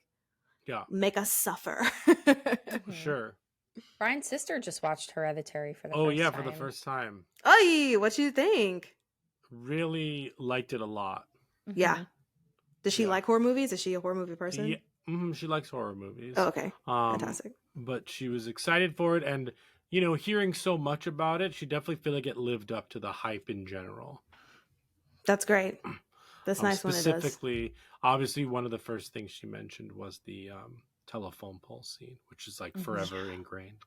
make us suffer. Sure. Brian's sister just watched Hereditary for the first time. Oh yeah, for the first time. Oy, what you think? Really liked it a lot. Yeah. Does she like horror movies? Is she a horror movie person? Yeah, she likes horror movies. Oh, okay. Fantastic. But she was excited for it, and you know, hearing so much about it, she definitely feel like it lived up to the hype in general. That's great. That's nice when it does. Specifically, obviously, one of the first things she mentioned was the telephone pole scene, which is like forever ingrained.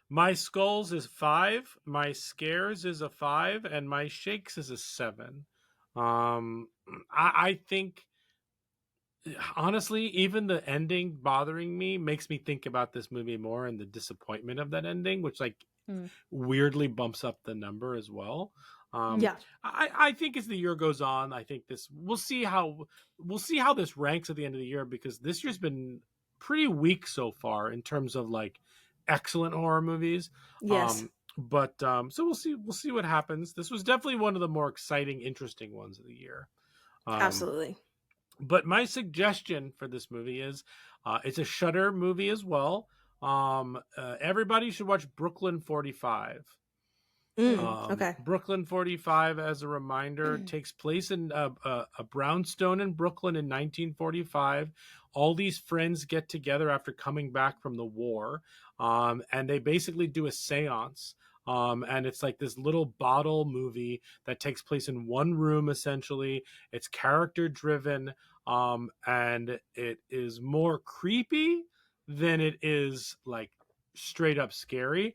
My skulls is 5, my scares is a 5, and my shakes is a 7. I think honestly, even the ending bothering me makes me think about this movie more, and the disappointment of that ending, which like weirdly bumps up the number as well. I think as the year goes on, I think we'll see how this ranks at the end of the year, because this year's been pretty weak so far in terms of like excellent horror movies. Yes. So we'll see what happens. This was definitely one of the more exciting, interesting ones of the year. Absolutely. But my suggestion for this movie is it's a Shudder movie as well. Everybody should watch Brooklyn 45. Okay. Brooklyn 45, as a reminder, takes place in a brownstone in Brooklyn in 1945. All these friends get together after coming back from the war, and they basically do a seance. And it's like this little bottle movie that takes place in one room, essentially. It's character driven, and it is more creepy than it is like straight up scary.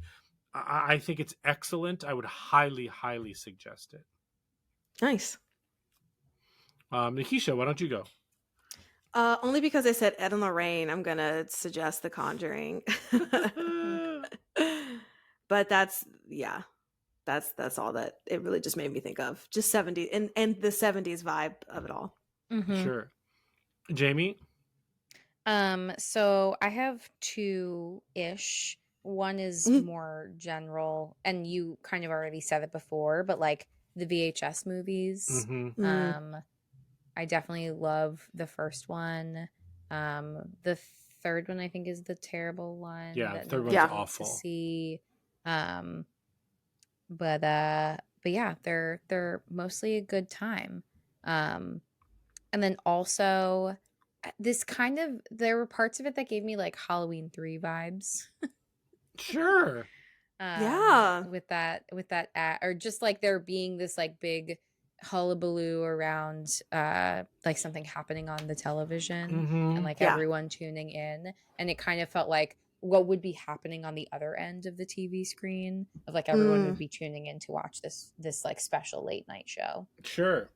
I think it's excellent. I would highly, highly suggest it. Nice. Nikisha, why don't you go? Only because I said Ed and Lorraine, I'm gonna suggest The Conjuring. But that's all that it really just made me think of. Just 70s and the 70s vibe of it all. Sure. Jamie? So I have 2-ish. One is more general, and you kind of already said it before, but like the VHS movies. I definitely love the first one. The third one I think is the terrible one. Yeah, that third one's awful. To see. But yeah, they're mostly a good time. And then also there were parts of it that gave me like Halloween 3 vibes. Sure. With that or just like there being this like big hullabaloo around like something happening on the television and like everyone tuning in, and it kind of felt like what would be happening on the other end of the TV screen, of like everyone would be tuning in to watch this like special late night show. Sure.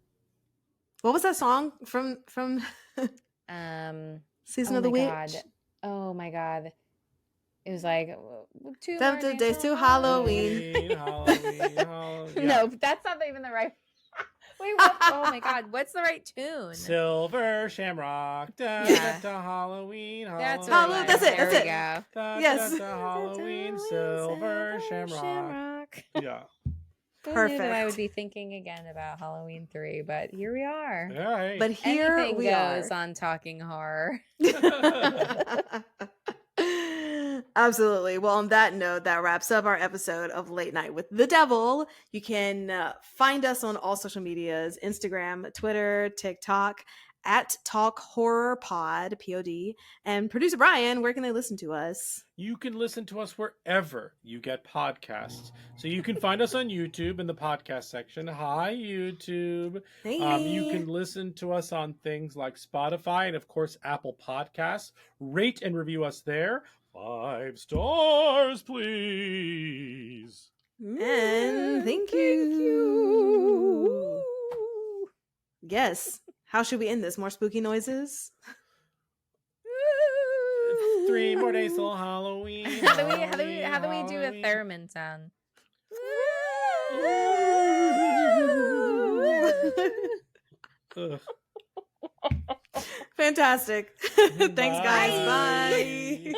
What was that song from Season Oh of the my Witch. God. Oh my God. It was like 2 more 7 days till to Halloween. Halloween. No, that's not even the right. Wait, what? Oh my God. What's the right tune? Silver Shamrock. Da, Yeah. da, da, Halloween. That's Halloween. what it was. That's it, There that's we it. go. Da, Yes. da, da, Halloween. Silver Shamrock. Yeah. Who knew that I would Perfect. be thinking again about Halloween 3, but here we are. All right. But here Anything we goes are. on Talking Horror. Absolutely. Well, on that note, that wraps up our episode of Late Night with the Devil. You can find us on all social medias: Instagram, Twitter, TikTok, at Talk Horror Pod, POD. And producer Brian, where can they listen to us? You can listen to us wherever you get podcasts. So you can find us on YouTube in the podcast section. Hi, YouTube. Hey. You can listen to us on things like Spotify and, of course, Apple Podcasts. Rate and review us there. 5 stars, please. And thank you. Yes. How should we end this? More spooky noises? 3 more days till Halloween. How do we do a theremin sound? Fantastic. Thanks, guys. Bye.